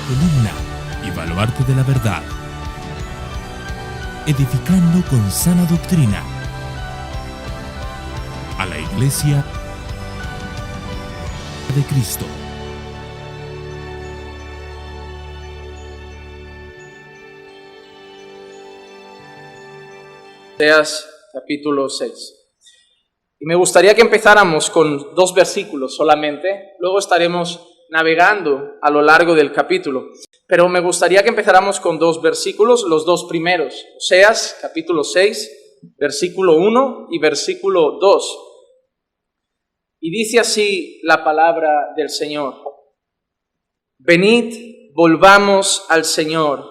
columna y baluarte de la verdad, edificando con sana doctrina a la Iglesia de Cristo. Oseas capítulo 6. Y me gustaría que empezáramos con 2 versículos solamente, luego estaremos navegando a lo largo del capítulo, pero me gustaría que empezáramos con 2 versículos, los 2 primeros. Oseas capítulo 6, versículo 1 y versículo 2. Y dice así la palabra del Señor: Venid, volvamos al Señor,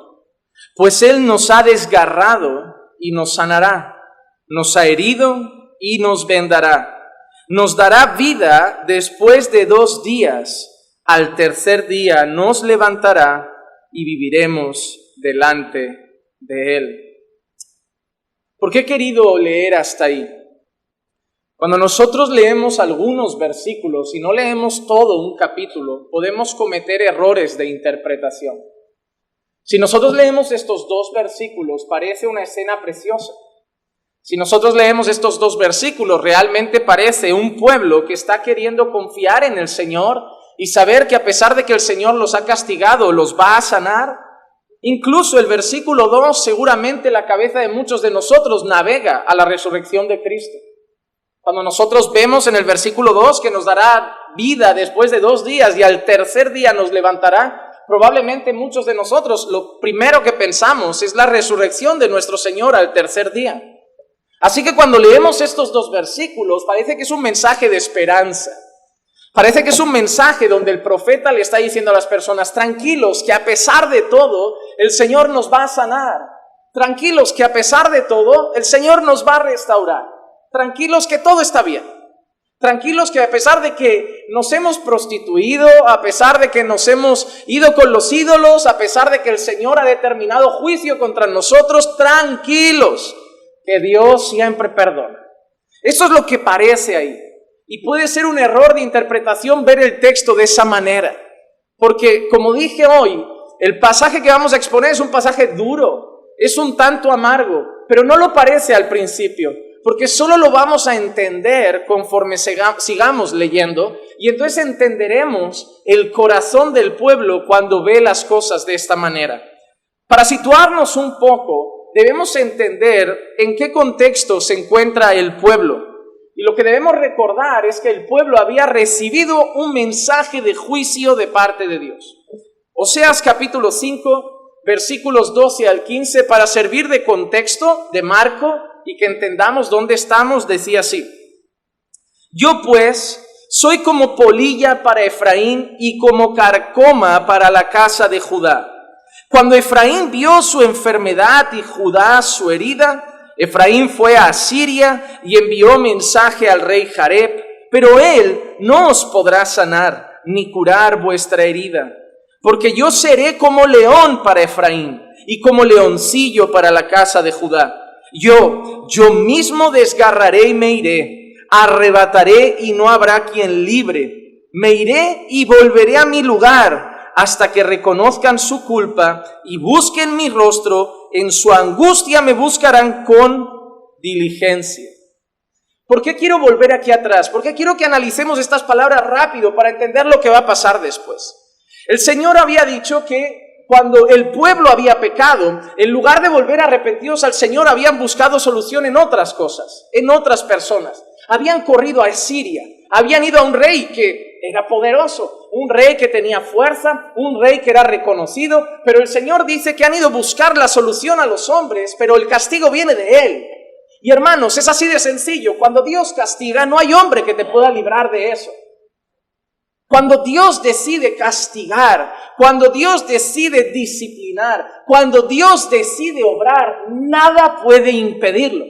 pues Él nos ha desgarrado y nos sanará, nos ha herido y nos vendará, nos dará vida después de 2 días, al tercer día nos levantará y viviremos delante de Él. ¿Por qué he querido leer hasta ahí? Cuando nosotros leemos algunos versículos y no leemos todo un capítulo, podemos cometer errores de interpretación. Si nosotros leemos estos 2 versículos, parece una escena preciosa. Si nosotros leemos estos 2 versículos, realmente parece un pueblo que está queriendo confiar en el Señor y saber que a pesar de que el Señor los ha castigado, los va a sanar. Incluso el versículo 2, seguramente la cabeza de muchos de nosotros navega a la resurrección de Cristo. Cuando nosotros vemos en el versículo 2 que nos dará vida después de 2 días y al tercer día nos levantará, probablemente muchos de nosotros lo primero que pensamos es la resurrección de nuestro Señor al tercer día. Así que cuando leemos estos 2 versículos, parece que es un mensaje de esperanza. Parece que es un mensaje donde el profeta le está diciendo a las personas: tranquilos, que a pesar de todo, el Señor nos va a sanar. Tranquilos, que a pesar de todo, el Señor nos va a restaurar. Tranquilos, que todo está bien. Tranquilos, que a pesar de que nos hemos prostituido, a pesar de que nos hemos ido con los ídolos, a pesar de que el Señor ha determinado juicio contra nosotros, tranquilos, que Dios siempre perdona. Eso es lo que parece ahí. Y puede ser un error de interpretación ver el texto de esa manera. Porque, como dije hoy, el pasaje que vamos a exponer es un pasaje duro, es un tanto amargo, pero no lo parece al principio, porque solo lo vamos a entender conforme sigamos leyendo, y entonces entenderemos el corazón del pueblo cuando ve las cosas de esta manera. Para situarnos un poco, debemos entender en qué contexto se encuentra el pueblo. Y lo que debemos recordar es que el pueblo había recibido un mensaje de juicio de parte de Dios. Oseas capítulo 5, versículos 12 al 15, para servir de contexto, de marco, y que entendamos dónde estamos, decía así: Yo pues soy como polilla para Efraín y como carcoma para la casa de Judá. Cuando Efraín vio su enfermedad y Judá su herida, Efraín fue a Asiria y envió mensaje al rey Jareb, pero él no os podrá sanar ni curar vuestra herida, porque yo seré como león para Efraín y como leoncillo para la casa de Judá. Yo mismo desgarraré y me iré, arrebataré y no habrá quien libre. Me iré y volveré a mi lugar hasta que reconozcan su culpa y busquen mi rostro. En su angustia me buscarán con diligencia. ¿Por qué quiero volver aquí atrás? Porque quiero que analicemos estas palabras rápido para entender lo que va a pasar después. El Señor había dicho que cuando el pueblo había pecado, en lugar de volver arrepentidos al Señor, habían buscado solución en otras cosas, en otras personas. Habían corrido a Asiria, habían ido a un rey que era poderoso, un rey que tenía fuerza, un rey que era reconocido, pero el Señor dice que han ido a buscar la solución a los hombres, pero el castigo viene de Él. Y hermanos, es así de sencillo. Cuando Dios castiga, no hay hombre que te pueda librar de eso. Cuando Dios decide castigar, cuando Dios decide disciplinar, cuando Dios decide obrar, nada puede impedirlo.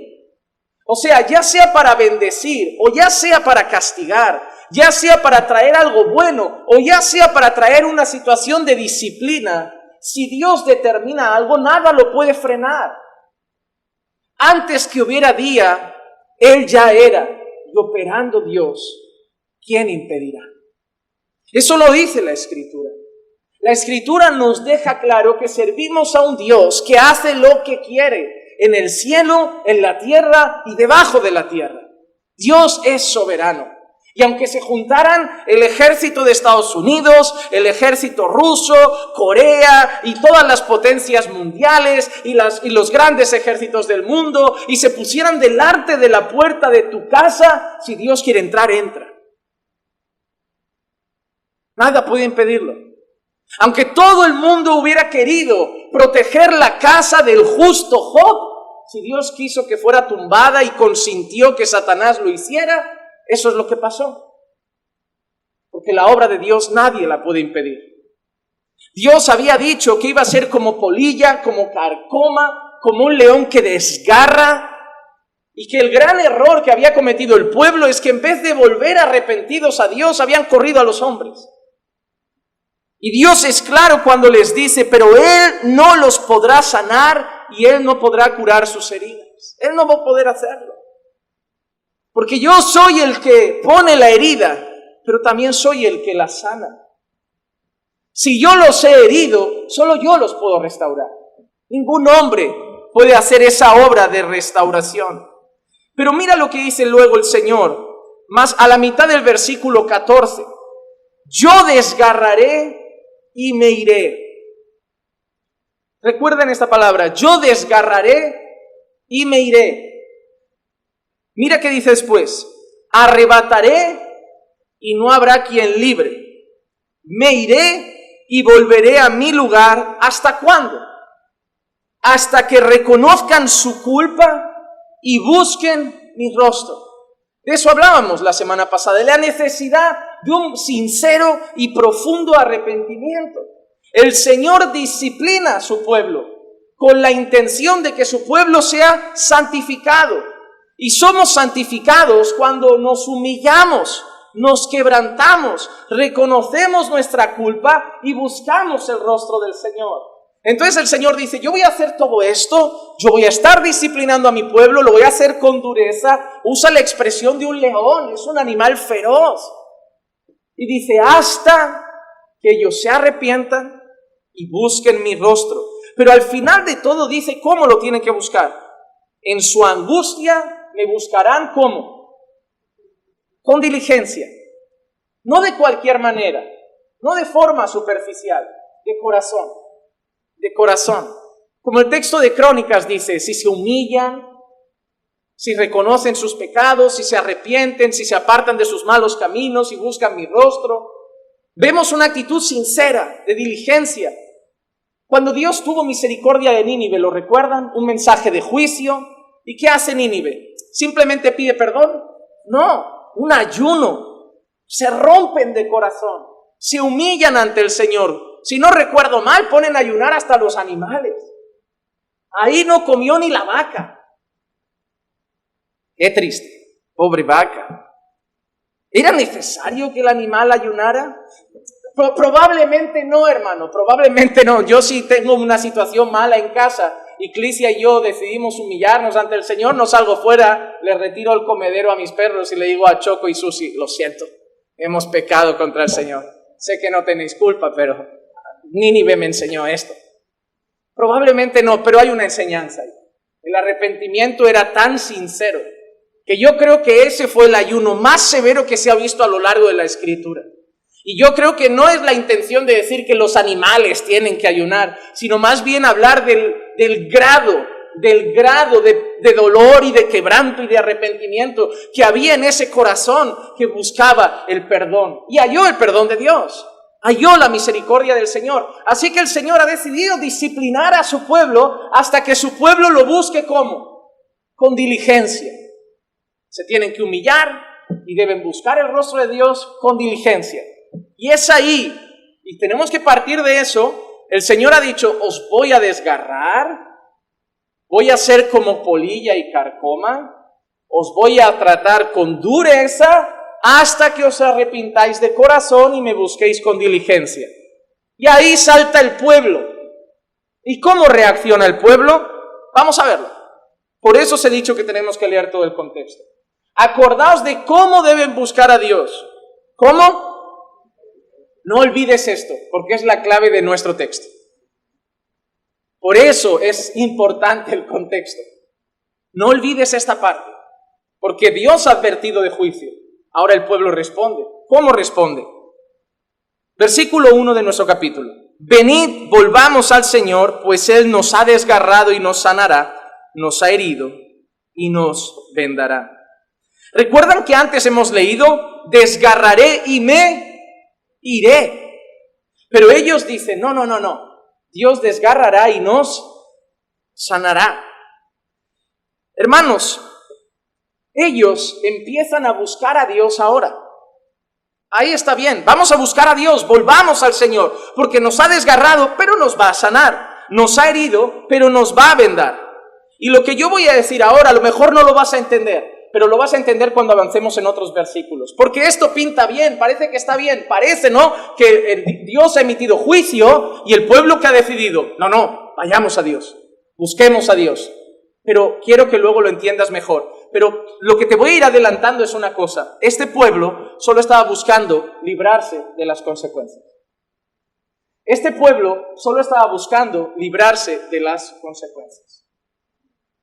O sea, ya sea para bendecir o ya sea para castigar, ya sea para traer algo bueno o ya sea para traer una situación de disciplina, si Dios determina algo, nada lo puede frenar. Antes que hubiera día, Él ya era, y operando Dios, ¿quién impedirá? Eso lo dice la Escritura. La Escritura nos deja claro que servimos a un Dios que hace lo que quiere en el cielo, en la tierra y debajo de la tierra. Dios es soberano. Y aunque se juntaran el ejército de Estados Unidos, el ejército ruso, Corea y todas las potencias mundiales y los grandes ejércitos del mundo y se pusieran delante de la puerta de tu casa, si Dios quiere entrar, entra. Nada puede impedirlo. Aunque todo el mundo hubiera querido proteger la casa del justo Job, si Dios quiso que fuera tumbada y consintió que Satanás lo hiciera, eso es lo que pasó. Porque la obra de Dios nadie la puede impedir. Dios había dicho que iba a ser como polilla, como carcoma, como un león que desgarra, y que el gran error que había cometido el pueblo es que en vez de volver arrepentidos a Dios, habían corrido a los hombres. Y Dios es claro cuando les dice, pero Él no los podrá sanar y Él no podrá curar sus heridas. Él no va a poder hacerlo. Porque yo soy el que pone la herida, pero también soy el que la sana. Si yo los he herido, solo yo los puedo restaurar. Ningún hombre puede hacer esa obra de restauración. Pero mira lo que dice luego el Señor, más a la mitad del versículo 14. Yo desgarraré y me iré. Recuerden esta palabra, yo desgarraré y me iré. Mira qué dice después, arrebataré y no habrá quien libre. Me iré y volveré a mi lugar. ¿Hasta cuándo? Hasta que reconozcan su culpa y busquen mi rostro. De eso hablábamos la semana pasada, de la necesidad de un sincero y profundo arrepentimiento. El Señor disciplina a su pueblo con la intención de que su pueblo sea santificado. Y somos santificados cuando nos humillamos, nos quebrantamos, reconocemos nuestra culpa y buscamos el rostro del Señor. Entonces el Señor dice, yo voy a hacer todo esto, yo voy a estar disciplinando a mi pueblo, lo voy a hacer con dureza. Usa la expresión de un león, es un animal feroz. Y dice, hasta que ellos se arrepientan y busquen mi rostro. Pero al final de todo dice, ¿cómo lo tienen que buscar? En su angustia me buscarán, ¿cómo? Con diligencia. No de cualquier manera, no de forma superficial, de corazón. De corazón. Como el texto de Crónicas dice, si se humillan, si reconocen sus pecados, si se arrepienten, si se apartan de sus malos caminos y buscan mi rostro. Vemos una actitud sincera, de diligencia. Cuando Dios tuvo misericordia de Nínive, ¿lo recuerdan? Un mensaje de juicio. ¿Y qué hace Nínive? ¿Simplemente pide perdón? No, un ayuno. Se rompen de corazón, se humillan ante el Señor. Si no recuerdo mal, ponen a ayunar hasta los animales. Ahí no comió ni la vaca. Qué triste, pobre vaca. ¿Era necesario que el animal ayunara? Probablemente no, hermano, probablemente no. Yo sí tengo una situación mala en casa y Clicia y yo decidimos humillarnos ante el Señor, no salgo fuera, le retiro el comedero a mis perros y le digo a Choco y Susi, lo siento, hemos pecado contra el Señor. Sé que no tenéis culpa, pero Nínive me enseñó esto. Probablemente no, pero hay una enseñanza. El arrepentimiento era tan sincero que yo creo que ese fue el ayuno más severo que se ha visto a lo largo de la Escritura. Y yo creo que no es la intención de decir que los animales tienen que ayunar, sino más bien hablar del grado de dolor y de quebranto y de arrepentimiento que había en ese corazón que buscaba el perdón. Y halló el perdón de Dios, halló la misericordia del Señor. Así que el Señor ha decidido disciplinar a su pueblo hasta que su pueblo lo busque ¿cómo? Con diligencia. Se tienen que humillar y deben buscar el rostro de Dios con diligencia. Y es ahí, y tenemos que partir de eso, el Señor ha dicho, os voy a desgarrar, voy a ser como polilla y carcoma, os voy a tratar con dureza hasta que os arrepintáis de corazón y me busquéis con diligencia. Y ahí salta el pueblo. ¿Y cómo reacciona el pueblo? Vamos a verlo. Por eso os he dicho que tenemos que leer todo el contexto. Acordaos de cómo deben buscar a Dios. ¿Cómo? No olvides esto, porque es la clave de nuestro texto. Por eso es importante el contexto. No olvides esta parte, porque Dios ha advertido de juicio. Ahora el pueblo responde. ¿Cómo responde? Versículo 1 de nuestro capítulo. Venid, volvamos al Señor, pues Él nos ha desgarrado y nos sanará, nos ha herido y nos vendará. ¿Recuerdan que antes hemos leído? Desgarraré y me iré. Pero ellos dicen, no. Dios desgarrará y nos sanará. Hermanos, ellos empiezan a buscar a Dios ahora. Ahí está bien, vamos a buscar a Dios, volvamos al Señor, porque nos ha desgarrado, pero nos va a sanar. Nos ha herido, pero nos va a vendar. Y lo que yo voy a decir ahora, a lo mejor no lo vas a entender, pero lo vas a entender cuando avancemos en otros versículos. Porque esto pinta bien, parece que está bien, parece, ¿no?, que Dios ha emitido juicio y el pueblo que ha decidido, no, vayamos a Dios, busquemos a Dios. Pero quiero que luego lo entiendas mejor. Pero lo que te voy a ir adelantando es una cosa. Este pueblo solo estaba buscando librarse de las consecuencias. Este pueblo solo estaba buscando librarse de las consecuencias.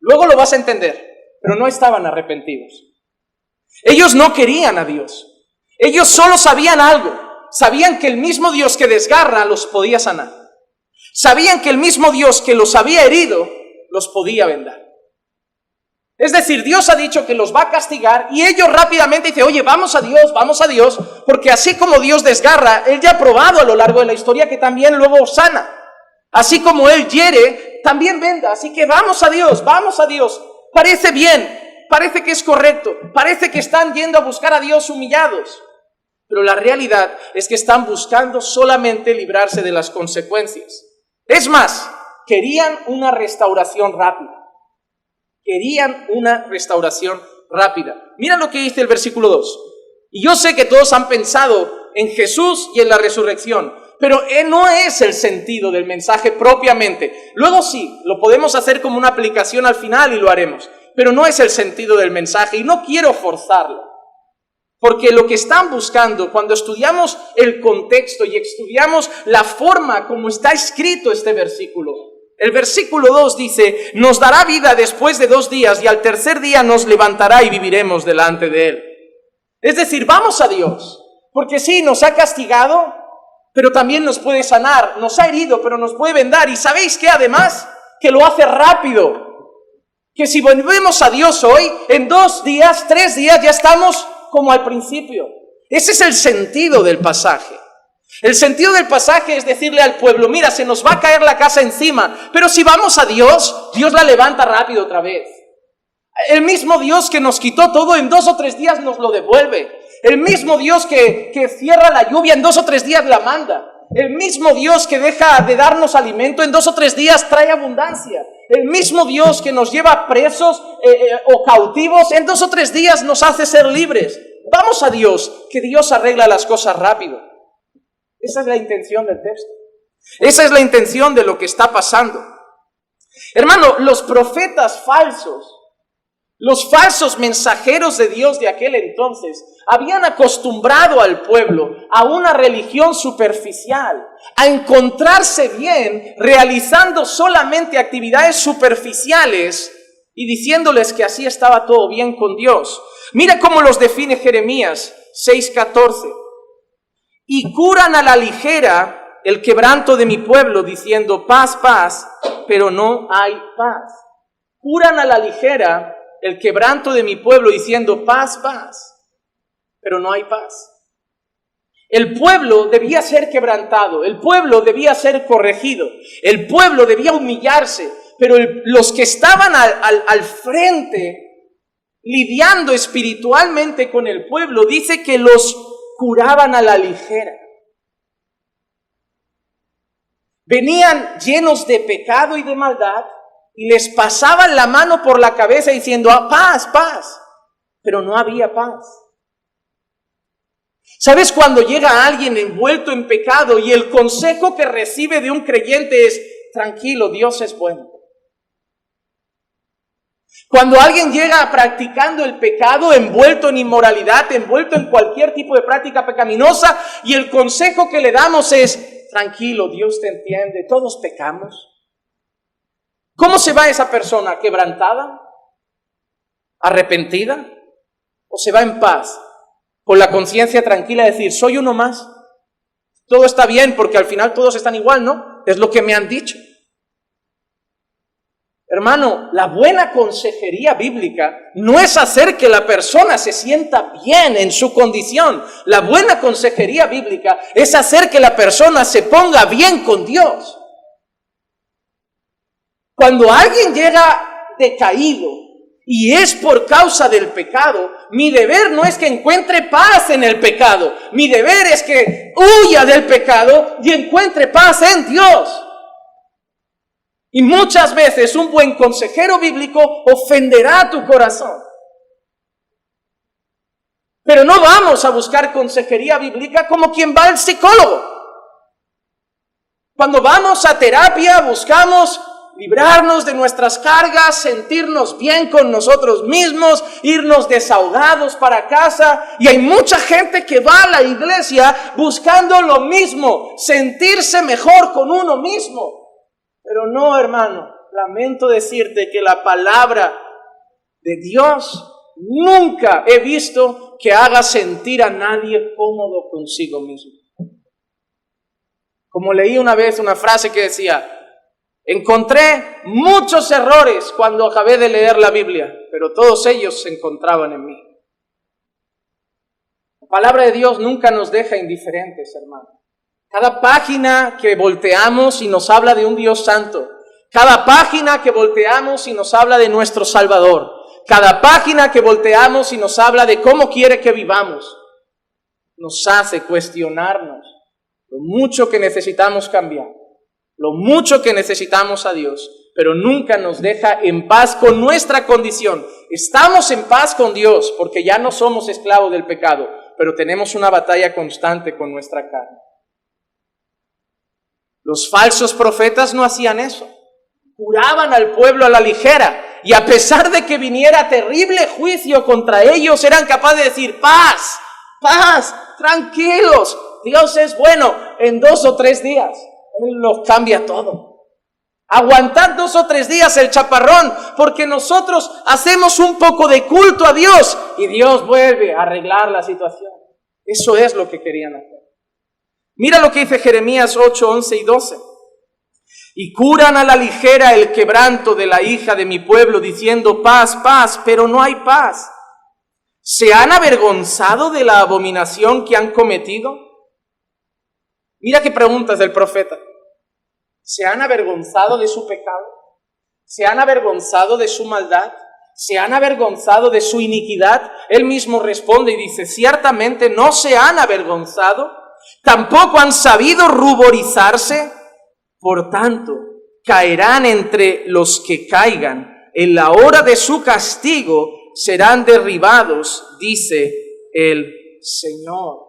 Luego lo vas a entender, pero no estaban arrepentidos. Ellos no querían a Dios. Ellos solo sabían algo. Sabían que el mismo Dios que desgarra los podía sanar. Sabían que el mismo Dios que los había herido los podía vendar. Es decir, Dios ha dicho que los va a castigar y ellos rápidamente dicen, oye, vamos a Dios, porque así como Dios desgarra, Él ya ha probado a lo largo de la historia que también luego sana. Así como Él hiere, también venda, así que vamos a Dios. Parece bien, parece que es correcto, parece que están yendo a buscar a Dios humillados. Pero la realidad es que están buscando solamente librarse de las consecuencias. Es más, querían una restauración rápida. Mira lo que dice el versículo 2. Y yo sé que todos han pensado en Jesús y en la resurrección, pero no es el sentido del mensaje propiamente. Luego sí, lo podemos hacer como una aplicación al final y lo haremos, pero no es el sentido del mensaje y no quiero forzarlo. Porque lo que están buscando, cuando estudiamos el contexto y estudiamos la forma como está escrito este versículo, el versículo 2 dice, nos dará vida después de 2 días y al tercer día nos levantará y viviremos delante de Él. Es decir, vamos a Dios, porque sí, nos ha castigado, pero también nos puede sanar, nos ha herido, pero nos puede vendar. Y ¿sabéis qué? Además, que lo hace rápido. Que si volvemos a Dios hoy, en 2 días, 3 días, ya estamos como al principio. Ese es el sentido del pasaje. El sentido del pasaje es decirle al pueblo, mira, se nos va a caer la casa encima, pero si vamos a Dios, Dios la levanta rápido otra vez. El mismo Dios que nos quitó todo, en 2 o 3 días nos lo devuelve. El mismo Dios que cierra la lluvia, en 2 o 3 días la manda. El mismo Dios que deja de darnos alimento, en 2 o 3 días trae abundancia. El mismo Dios que nos lleva presos o cautivos, en 2 o 3 días nos hace ser libres. Vamos a Dios, que Dios arregla las cosas rápido. Esa es la intención del texto. Esa es la intención de lo que está pasando. Hermano, los profetas falsos, los falsos mensajeros de Dios de aquel entonces, habían acostumbrado al pueblo a una religión superficial, a encontrarse bien realizando solamente actividades superficiales y diciéndoles que así estaba todo bien con Dios. Mira cómo los define Jeremías 6:14. Y curan a la ligera el quebranto de mi pueblo, diciendo paz, paz, pero no hay paz. Curan a la ligera el quebranto de mi pueblo, diciendo paz, paz, pero no hay paz. El pueblo debía ser quebrantado, el pueblo debía ser corregido, el pueblo debía humillarse, pero los que estaban al frente, lidiando espiritualmente con el pueblo, dice que los curaban a la ligera. Venían llenos de pecado y de maldad y les pasaban la mano por la cabeza diciendo paz, paz, pero no había paz. ¿Sabes cuando llega alguien envuelto en pecado y el consejo que recibe de un creyente es tranquilo, Dios es bueno? Cuando alguien llega practicando el pecado, envuelto en inmoralidad, envuelto en cualquier tipo de práctica pecaminosa, y el consejo que le damos es, tranquilo, Dios te entiende, todos pecamos. ¿Cómo se va esa persona? ¿Quebrantada? ¿Arrepentida? ¿O se va en paz? Con la conciencia tranquila de decir, soy uno más. Todo está bien porque al final todos están igual, ¿no? Es lo que me han dicho. Hermano, la buena consejería bíblica no es hacer que la persona se sienta bien en su condición. La buena consejería bíblica es hacer que la persona se ponga bien con Dios. Cuando alguien llega decaído y es por causa del pecado, mi deber no es que encuentre paz en el pecado. Mi deber es que huya del pecado y encuentre paz en Dios. Y muchas veces un buen consejero bíblico ofenderá tu corazón. Pero no vamos a buscar consejería bíblica como quien va al psicólogo. Cuando vamos a terapia buscamos librarnos de nuestras cargas, sentirnos bien con nosotros mismos, irnos desahogados para casa. Y hay mucha gente que va a la iglesia buscando lo mismo, sentirse mejor con uno mismo. Pero no, hermano, lamento decirte que la palabra de Dios nunca he visto que haga sentir a nadie cómodo consigo mismo. Como leí una vez una frase que decía, encontré muchos errores cuando acabé de leer la Biblia, pero todos ellos se encontraban en mí. La palabra de Dios nunca nos deja indiferentes, hermano. Cada página que volteamos y nos habla de un Dios santo. Cada página que volteamos y nos habla de nuestro Salvador. Cada página que volteamos y nos habla de cómo quiere que vivamos. Nos hace cuestionarnos lo mucho que necesitamos cambiar. Lo mucho que necesitamos a Dios. Pero nunca nos deja en paz con nuestra condición. Estamos en paz con Dios porque ya no somos esclavos del pecado. Pero tenemos una batalla constante con nuestra carne. Los falsos profetas no hacían eso. Curaban al pueblo a la ligera. Y a pesar de que viniera terrible juicio contra ellos, eran capaces de decir, paz, paz, tranquilos. Dios es bueno. En 2 o 3 días, Él lo cambia todo. Aguantad 2 o 3 días el chaparrón, porque nosotros hacemos un poco de culto a Dios y Dios vuelve a arreglar la situación. Eso es lo que querían hacer. Mira lo que dice Jeremías 8, 11 y 12. Y curan a la ligera el quebranto de la hija de mi pueblo, diciendo paz, paz, pero no hay paz. ¿Se han avergonzado de la abominación que han cometido? Mira qué preguntas del profeta. ¿Se han avergonzado de su pecado? ¿Se han avergonzado de su maldad? ¿Se han avergonzado de su iniquidad? Él mismo responde y dice, ciertamente no se han avergonzado. Tampoco han sabido ruborizarse, por tanto, caerán entre los que caigan. En la hora de su castigo serán derribados, dice el Señor.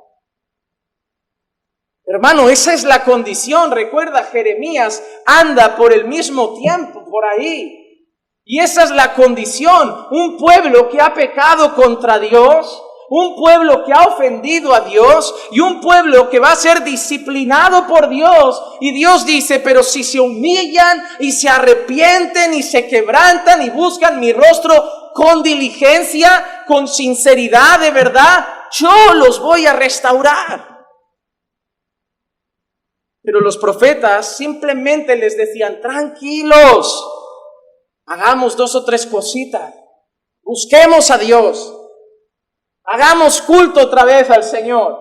Hermano, esa es la condición. Recuerda, Jeremías anda por el mismo tiempo, por ahí. Y esa es la condición. Un pueblo que ha pecado contra Dios, un pueblo que ha ofendido a Dios y un pueblo que va a ser disciplinado por Dios. Y Dios dice, pero si se humillan y se arrepienten y se quebrantan y buscan mi rostro con diligencia, con sinceridad de verdad, yo los voy a restaurar. Pero los profetas simplemente les decían, tranquilos, hagamos 2 o 3 cositas, busquemos a Dios. Hagamos culto otra vez al Señor.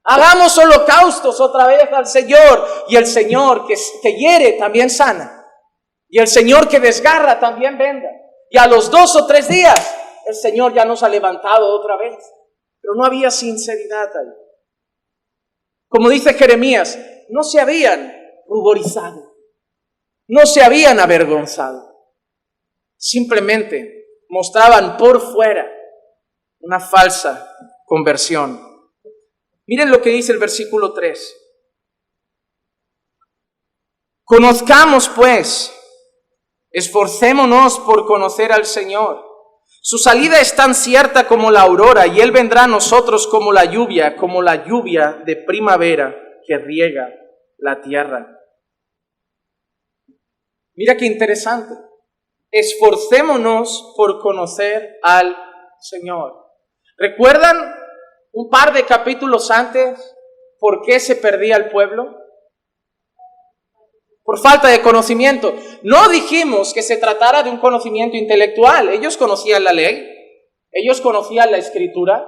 Hagamos holocaustos otra vez al Señor. Y el Señor que hiere también sana. Y el Señor que desgarra también venda. Y a los 2 o 3 días el Señor ya nos ha levantado otra vez. Pero no había sinceridad ahí. Como dice Jeremías, no se habían ruborizado. No se habían avergonzado. Simplemente mostraban por fuera una falsa conversión. Miren lo que dice el versículo 3. Conozcamos pues Esforcémonos por conocer al Señor. Su salida es tan cierta como la aurora, y Él vendrá a nosotros como la lluvia de primavera que riega la tierra. Mira qué interesante. Esforcémonos por conocer al Señor. ¿Recuerdan un par de capítulos antes por qué se perdía el pueblo? Por falta de conocimiento. No dijimos que se tratara de un conocimiento intelectual. Ellos conocían la ley, ellos conocían la escritura.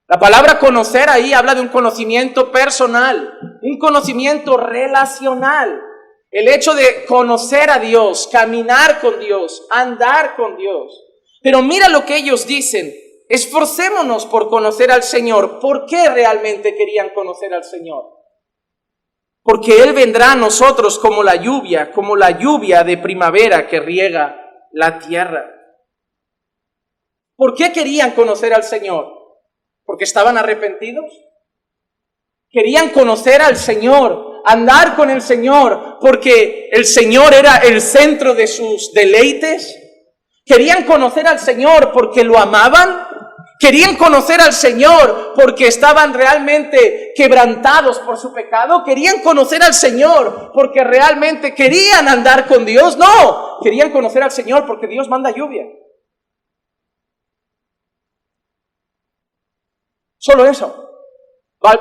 La palabra conocer ahí habla de un conocimiento personal, un conocimiento relacional. El hecho de conocer a Dios, caminar con Dios, andar con Dios. Pero mira lo que ellos dicen. Esforcémonos por conocer al Señor. ¿Por qué realmente querían conocer al Señor? Porque Él vendrá a nosotros como la lluvia de primavera que riega la tierra. ¿Por qué querían conocer al Señor? ¿Porque estaban arrepentidos? Querían conocer al Señor, andar con el Señor, porque el Señor era el centro de sus deleites. Querían conocer al Señor porque lo amaban. Querían conocer al Señor porque estaban realmente quebrantados por su pecado. Querían conocer al Señor porque realmente querían andar con Dios. No, querían conocer al Señor porque Dios manda lluvia. Solo eso.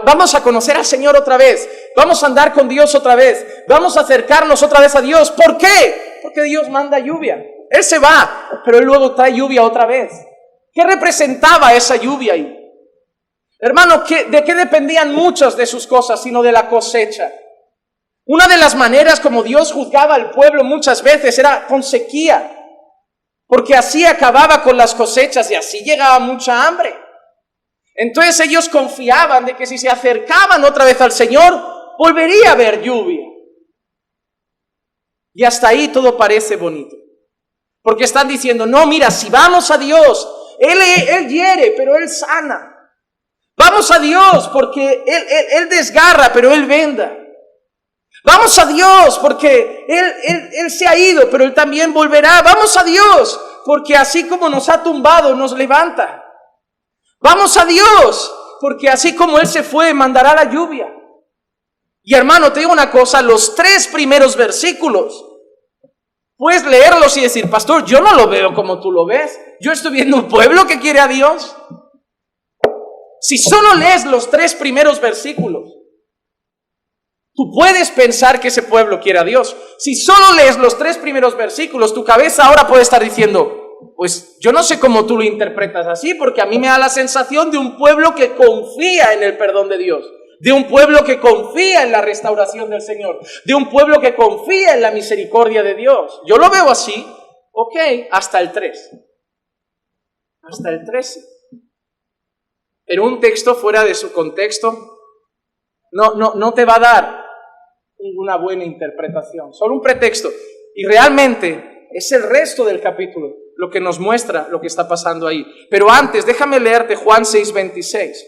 Vamos a conocer al Señor otra vez. Vamos a andar con Dios otra vez. Vamos a acercarnos otra vez a Dios. ¿Por qué? Porque Dios manda lluvia. Él se va, pero Él luego trae lluvia otra vez. ¿Qué representaba esa lluvia ahí? Hermano, ¿de qué dependían muchas de sus cosas, sino de la cosecha? Una de las maneras como Dios juzgaba al pueblo muchas veces era con sequía, porque así acababa con las cosechas y así llegaba mucha hambre. Entonces ellos confiaban de que si se acercaban otra vez al Señor, volvería a haber lluvia. Y hasta ahí todo parece bonito, porque están diciendo, no, mira, si vamos a Dios, Él hiere, pero Él sana. Vamos a Dios porque Él desgarra, pero Él venda. Vamos a Dios porque Él se ha ido, pero Él también volverá. Vamos a Dios porque así como nos ha tumbado, nos levanta. Vamos a Dios porque así como Él se fue, mandará la lluvia. Y hermano, te digo una cosa, los 3 primeros versículos, puedes leerlos y decir, pastor, yo no lo veo como tú lo ves. Yo estoy viendo un pueblo que quiere a Dios. Si solo lees los 3 primeros versículos, tú puedes pensar que ese pueblo quiere a Dios. Si solo lees los 3 primeros versículos, tu cabeza ahora puede estar diciendo, pues yo no sé cómo tú lo interpretas así, porque a mí me da la sensación de un pueblo que confía en el perdón de Dios. De un pueblo que confía en la restauración del Señor, de un pueblo que confía en la misericordia de Dios. Yo lo veo así, ok, hasta el 3. Hasta el 13. Pero un texto fuera de su contexto no te va a dar ninguna buena interpretación, solo un pretexto. Y realmente es el resto del capítulo lo que nos muestra lo que está pasando ahí. Pero antes, déjame leerte Juan 6:26.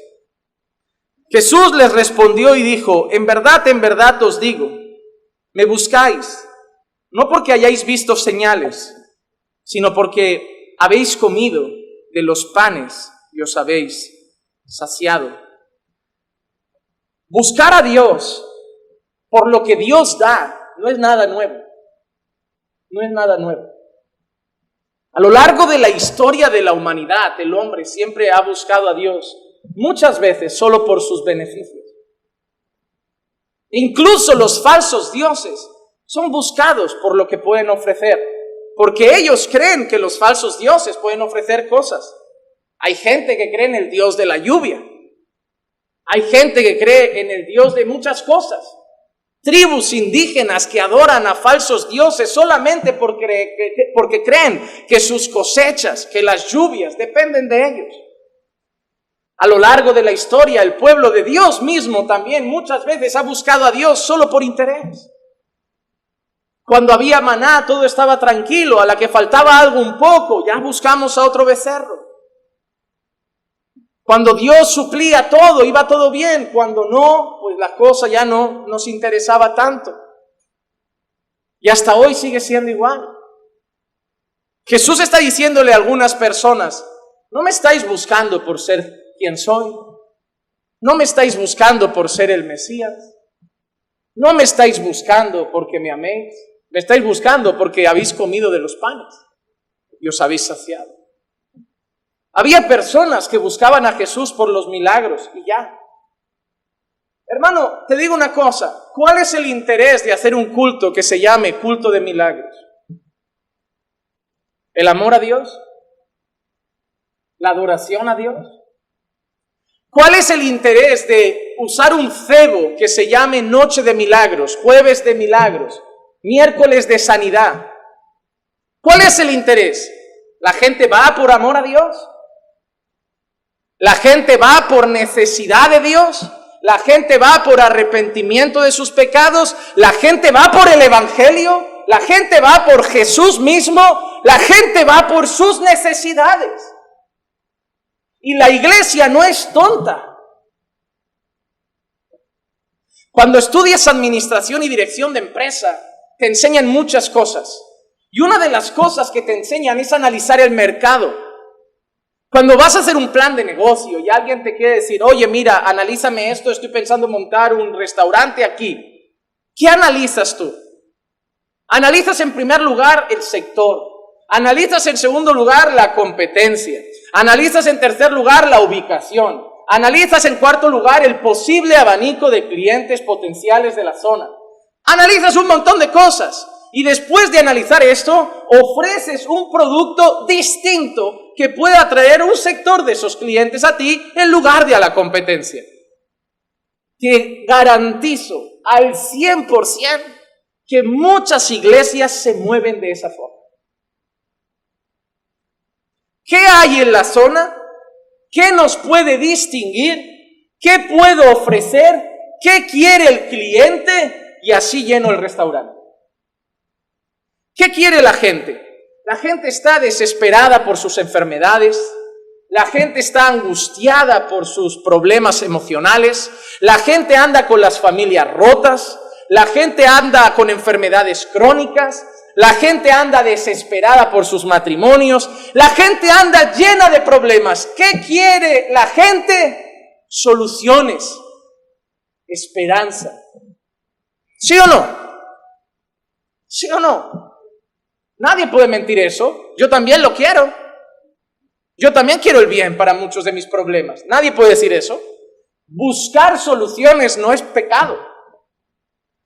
Jesús les respondió y dijo, en verdad os digo, me buscáis, no porque hayáis visto señales, sino porque habéis comido de los panes y os habéis saciado. Buscar a Dios por lo que Dios da no es nada nuevo. No es nada nuevo. A lo largo de la historia de la humanidad, el hombre siempre ha buscado a Dios, muchas veces solo por sus beneficios. Incluso los falsos dioses son buscados por lo que pueden ofrecer, porque ellos creen que los falsos dioses pueden ofrecer cosas. Hay gente que cree en el Dios de la lluvia. Hay gente que cree en el Dios de muchas cosas. Tribus indígenas que adoran a falsos dioses solamente porque creen que sus cosechas, que las lluvias dependen de ellos. A lo largo de la historia, el pueblo de Dios mismo también muchas veces ha buscado a Dios solo por interés. Cuando había maná, todo estaba tranquilo. A la que faltaba algo un poco, ya buscamos a otro becerro. Cuando Dios suplía todo, iba todo bien. Cuando no, pues la cosa ya no nos interesaba tanto. Y hasta hoy sigue siendo igual. Jesús está diciéndole a algunas personas, no me estáis buscando por ser quien soy, no me estáis buscando por ser el Mesías, no me estáis buscando porque me améis, me estáis buscando porque habéis comido de los panes y os habéis saciado. Había personas que buscaban a Jesús por los milagros y ya. Hermano, te digo una cosa, ¿cuál es el interés de hacer un culto que se llame culto de milagros? ¿El amor a Dios? ¿La adoración a Dios? ¿Cuál es el interés de usar un cebo que se llame noche de milagros, jueves de milagros, miércoles de sanidad? ¿Cuál es el interés? ¿La gente va por amor a Dios? ¿La gente va por necesidad de Dios? ¿La gente va por arrepentimiento de sus pecados? ¿La gente va por el Evangelio? ¿La gente va por Jesús mismo? ¿La gente va por sus necesidades? Y la iglesia no es tonta. Cuando estudias administración y dirección de empresa, te enseñan muchas cosas. Y una de las cosas que te enseñan es analizar el mercado. Cuando vas a hacer un plan de negocio y alguien te quiere decir, oye, mira, analízame esto, estoy pensando en montar un restaurante aquí. ¿Qué analizas tú? Analizas en primer lugar el sector. Analizas en segundo lugar la competencia. Analizas en tercer lugar la ubicación. Analizas en cuarto lugar el posible abanico de clientes potenciales de la zona. Analizas un montón de cosas. Y después de analizar esto, ofreces un producto distinto que pueda atraer un sector de esos clientes a ti en lugar de a la competencia. Te garantizo al 100% que muchas iglesias se mueven de esa forma. ¿Qué hay en la zona? ¿Qué nos puede distinguir? ¿Qué puedo ofrecer? ¿Qué quiere el cliente? Y así lleno el restaurante. ¿Qué quiere la gente? La gente está desesperada por sus enfermedades, la gente está angustiada por sus problemas emocionales, la gente anda con las familias rotas, la gente anda con enfermedades crónicas, la gente anda desesperada por sus matrimonios, la gente anda llena de problemas. ¿Qué quiere la gente? Soluciones, esperanza. ¿Sí o no? ¿Sí o no? Nadie puede mentir eso. Yo también lo quiero. Yo también quiero el bien para muchos de mis problemas. Nadie puede decir eso. Buscar soluciones no es pecado.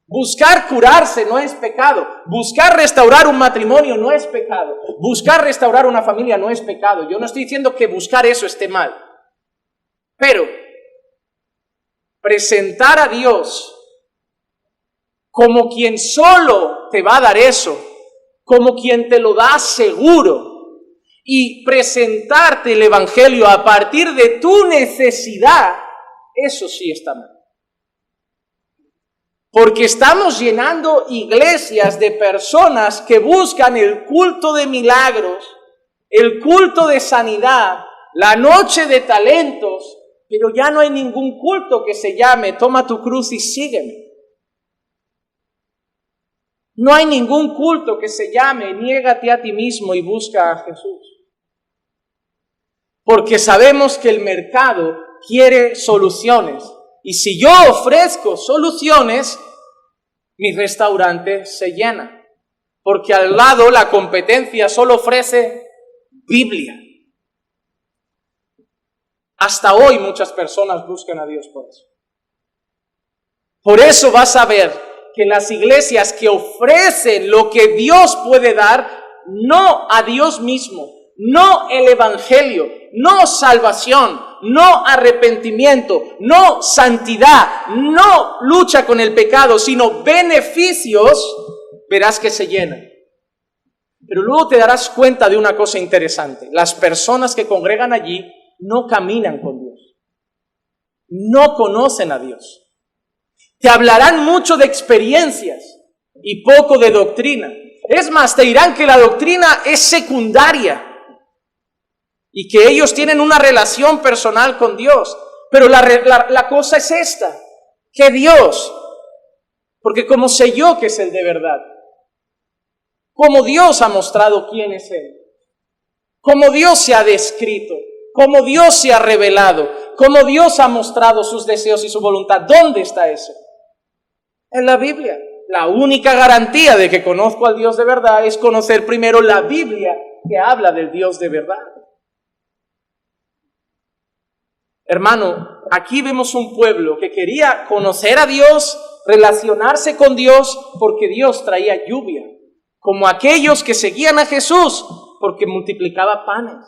Buscar curarse no es pecado. Buscar restaurar un matrimonio no es pecado. Buscar restaurar una familia no es pecado. Yo no estoy diciendo que buscar eso esté mal. Pero presentar a Dios como quien solo te va a dar eso, como quien te lo da seguro, y presentarte el Evangelio a partir de tu necesidad, eso sí está mal. Porque estamos llenando iglesias de personas que buscan el culto de milagros, el culto de sanidad, la noche de talentos, pero ya no hay ningún culto que se llame toma tu cruz y sígueme. No hay ningún culto que se llame niégate a ti mismo y busca a Jesús. Porque sabemos que el mercado quiere soluciones. Y si yo ofrezco soluciones, mi restaurante se llena. Porque al lado la competencia solo ofrece Biblia. Hasta hoy muchas personas buscan a Dios por eso. Por eso vas a ver que las iglesias que ofrecen lo que Dios puede dar, no a Dios mismo, no el Evangelio, no salvación, no arrepentimiento, no santidad, no lucha con el pecado, sino beneficios, verás que se llenan. Pero luego te darás cuenta de una cosa interesante. Las personas que congregan allí no caminan con Dios, no conocen a Dios. Te hablarán mucho de experiencias y poco de doctrina. Es más, te dirán que la doctrina es secundaria y que ellos tienen una relación personal con Dios. Pero la cosa es esta, que Dios, porque como sé yo que es el de verdad, como Dios ha mostrado quién es Él, como Dios se ha descrito, como Dios se ha revelado, como Dios ha mostrado sus deseos y su voluntad. ¿Dónde está eso? En la Biblia. La única garantía de que conozco al Dios de verdad es conocer primero la Biblia que habla del Dios de verdad. Hermano, aquí vemos un pueblo que quería conocer a Dios, relacionarse con Dios, porque Dios traía lluvia, como aquellos que seguían a Jesús, porque multiplicaba panes.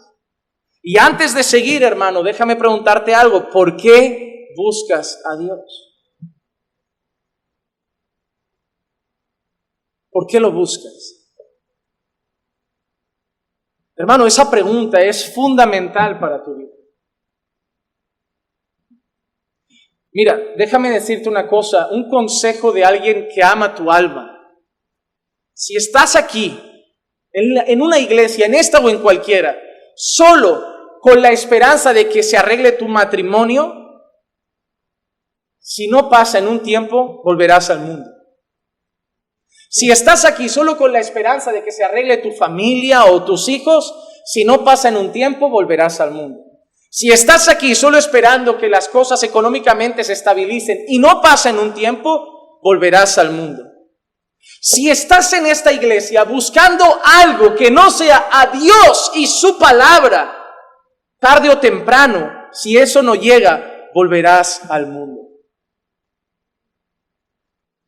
Y antes de seguir, hermano, déjame preguntarte algo. ¿Por qué buscas a Dios? ¿Por qué lo buscas? Hermano, esa pregunta es fundamental para tu vida. Mira, déjame decirte una cosa, un consejo de alguien que ama tu alma. Si estás aquí, en una iglesia, en esta o en cualquiera, solo con la esperanza de que se arregle tu matrimonio, si no pasa en un tiempo, volverás al mundo. Si estás aquí solo con la esperanza de que se arregle tu familia o tus hijos, si no pasa en un tiempo, volverás al mundo. Si estás aquí solo esperando que las cosas económicamente se estabilicen y no pasa en un tiempo, volverás al mundo. Si estás en esta iglesia buscando algo que no sea a Dios y su palabra, tarde o temprano, si eso no llega, volverás al mundo.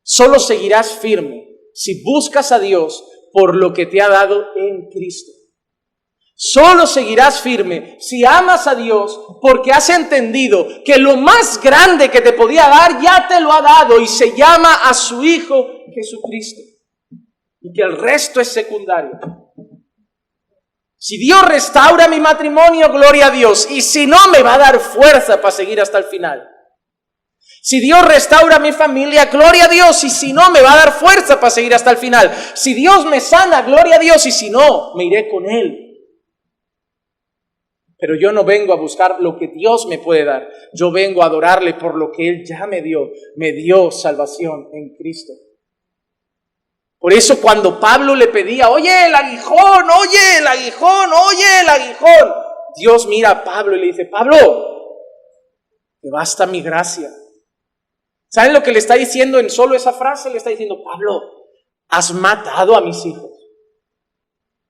Solo seguirás firme si buscas a Dios por lo que te ha dado en Cristo. Solo seguirás firme si amas a Dios porque has entendido que lo más grande que te podía dar ya te lo ha dado y se llama a su Hijo Jesucristo. Y que el resto es secundario. Si Dios restaura mi matrimonio, gloria a Dios. Y si no, me va a dar fuerza para seguir hasta el final. Si Dios restaura mi familia, gloria a Dios. Y si no, me va a dar fuerza para seguir hasta el final. Si Dios me sana, gloria a Dios. Y si no, me iré con Él. Pero yo no vengo a buscar lo que Dios me puede dar. Yo vengo a adorarle por lo que Él ya me dio. Me dio salvación en Cristo. Por eso cuando Pablo le pedía, oye el aguijón, oye el aguijón, oye el aguijón, Dios mira a Pablo y le dice, Pablo, te basta mi gracia. ¿Saben lo que le está diciendo en solo esa frase? Le está diciendo, Pablo, has matado a mis hijos.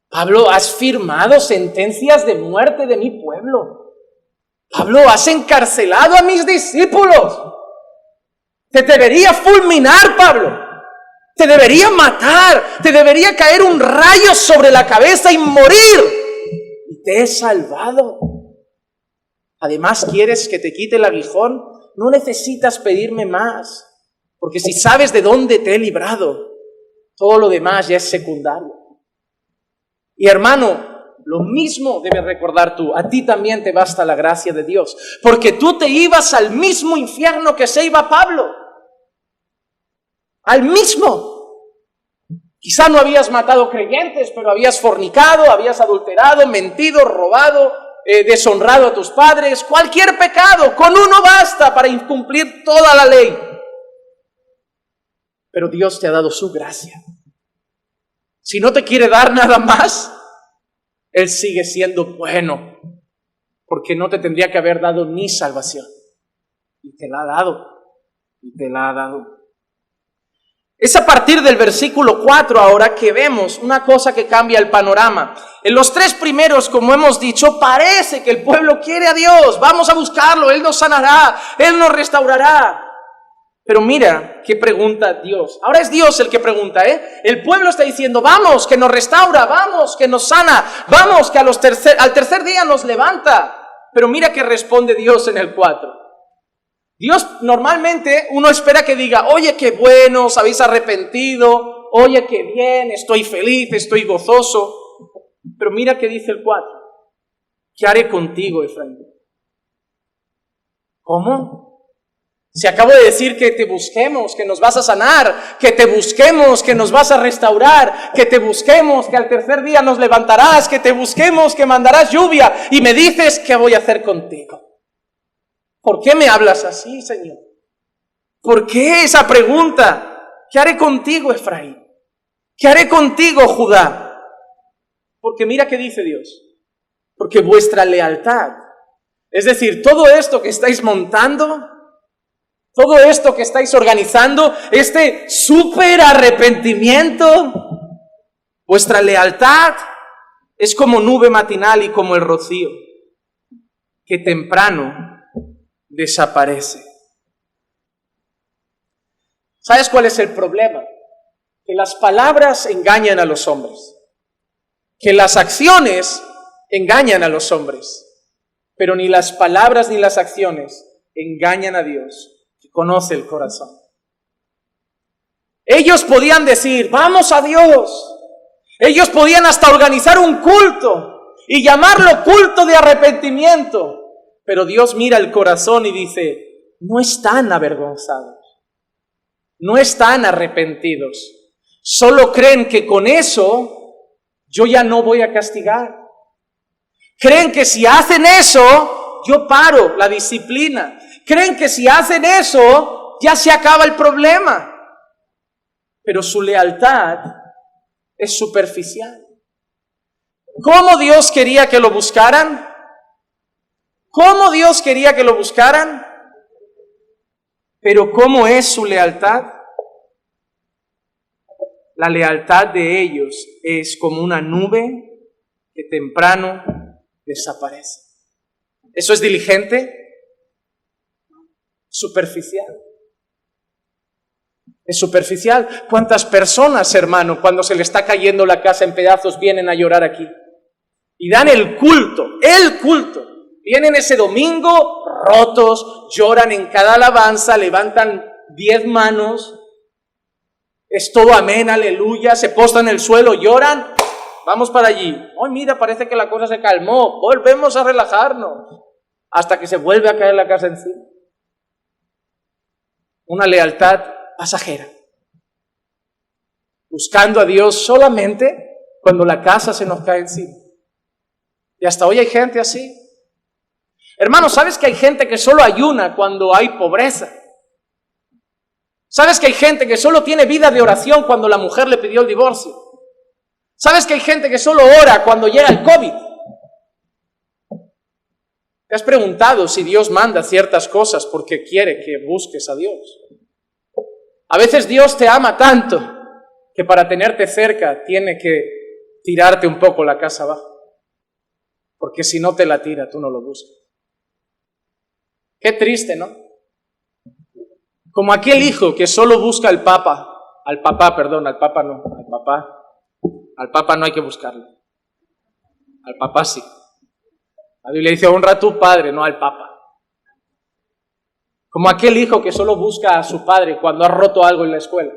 Pablo, has firmado sentencias de muerte de mi pueblo. Pablo, has encarcelado a mis discípulos. Te debería fulminar, Pablo. Te debería matar. Te debería caer un rayo sobre la cabeza y morir. Y te he salvado. Además, ¿quieres que te quite el aguijón? No necesitas pedirme más. Porque si sabes de dónde te he librado, todo lo demás ya es secundario. Y hermano, lo mismo debes recordar tú. A ti también te basta la gracia de Dios. Porque tú te ibas al mismo infierno que se iba Pablo. Al mismo. Quizá no habías matado creyentes, pero habías fornicado, habías adulterado, mentido, robado, deshonrado a tus padres. Cualquier pecado, con uno basta para incumplir toda la ley. Pero Dios te ha dado su gracia. Si no te quiere dar nada más, Él sigue siendo bueno, porque no te tendría que haber dado ni salvación. Y te la ha dado, y te la ha dado. Es a partir del versículo 4 ahora que vemos una cosa que cambia el panorama. En los 3 primeros, como hemos dicho, parece que el pueblo quiere a Dios. Vamos a buscarlo, Él nos sanará, Él nos restaurará. Pero mira qué pregunta Dios. Ahora es Dios el que pregunta, ¿eh? El pueblo está diciendo, vamos, que nos restaura, vamos, que nos sana, vamos, que al tercer día nos levanta. Pero mira qué responde Dios en el 4. Dios normalmente uno espera que diga, oye, qué bueno, os habéis arrepentido, oye, qué bien, estoy feliz, estoy gozoso. Pero mira qué dice el 4. ¿Qué haré contigo, Efraín? ¿Cómo? Si acabo de decir que te busquemos, que nos vas a sanar, que te busquemos, que nos vas a restaurar, que te busquemos, que al tercer día nos levantarás, que te busquemos, que mandarás lluvia, y me dices, ¿qué voy a hacer contigo? ¿Por qué me hablas así, Señor? ¿Por qué esa pregunta? ¿Qué haré contigo, Efraín? ¿Qué haré contigo, Judá? Porque mira qué dice Dios. Porque vuestra lealtad, es decir, todo esto que estáis montando, todo esto que estáis organizando, este súper arrepentimiento, vuestra lealtad es como nube matinal y como el rocío, que temprano desaparece. ¿Sabes cuál es el problema? Que las palabras engañan a los hombres, que las acciones engañan a los hombres, pero ni las palabras ni las acciones engañan a Dios, que conoce el corazón. Ellos podían decir, vamos a Dios. Ellos podían hasta organizar un culto y llamarlo culto de arrepentimiento, pero Dios mira el corazón y dice, no están avergonzados, no están arrepentidos, solo creen que con eso yo ya no voy a castigar. Creen que si hacen eso, yo paro la disciplina. Creen que si hacen eso, ya se acaba el problema. Pero su lealtad es superficial. ¿Cómo Dios quería que lo buscaran? ¿Cómo Dios quería que lo buscaran? Pero ¿cómo es su lealtad? La lealtad de ellos es como una nube que temprano desaparece. ¿Eso es diligente? Superficial. Es superficial. ¿Cuántas personas, hermano, cuando se le está cayendo la casa en pedazos, vienen a llorar aquí? Y dan el culto. Vienen ese domingo rotos, lloran en cada alabanza, levantan 10 manos, es todo amén, aleluya, se postran en el suelo, lloran, vamos para allí. Ay, mira, parece que la cosa se calmó, volvemos a relajarnos, hasta que se vuelve a caer la casa encima. Una lealtad pasajera, buscando a Dios solamente cuando la casa se nos cae encima. Y hasta hoy hay gente así. Hermano, ¿sabes que hay gente que solo ayuna cuando hay pobreza? ¿Sabes que hay gente que solo tiene vida de oración cuando la mujer le pidió el divorcio? ¿Sabes que hay gente que solo ora cuando llega el COVID? ¿Te has preguntado si Dios manda ciertas cosas porque quiere que busques a Dios? A veces Dios te ama tanto que para tenerte cerca tiene que tirarte un poco la casa abajo. Porque si no te la tira, tú no lo buscas. Qué triste, ¿no? Como aquel hijo que solo busca al papá no hay que buscarlo. Al papá sí. La Biblia dice, honra a tu padre, no al papa. Como aquel hijo que solo busca a su padre cuando ha roto algo en la escuela.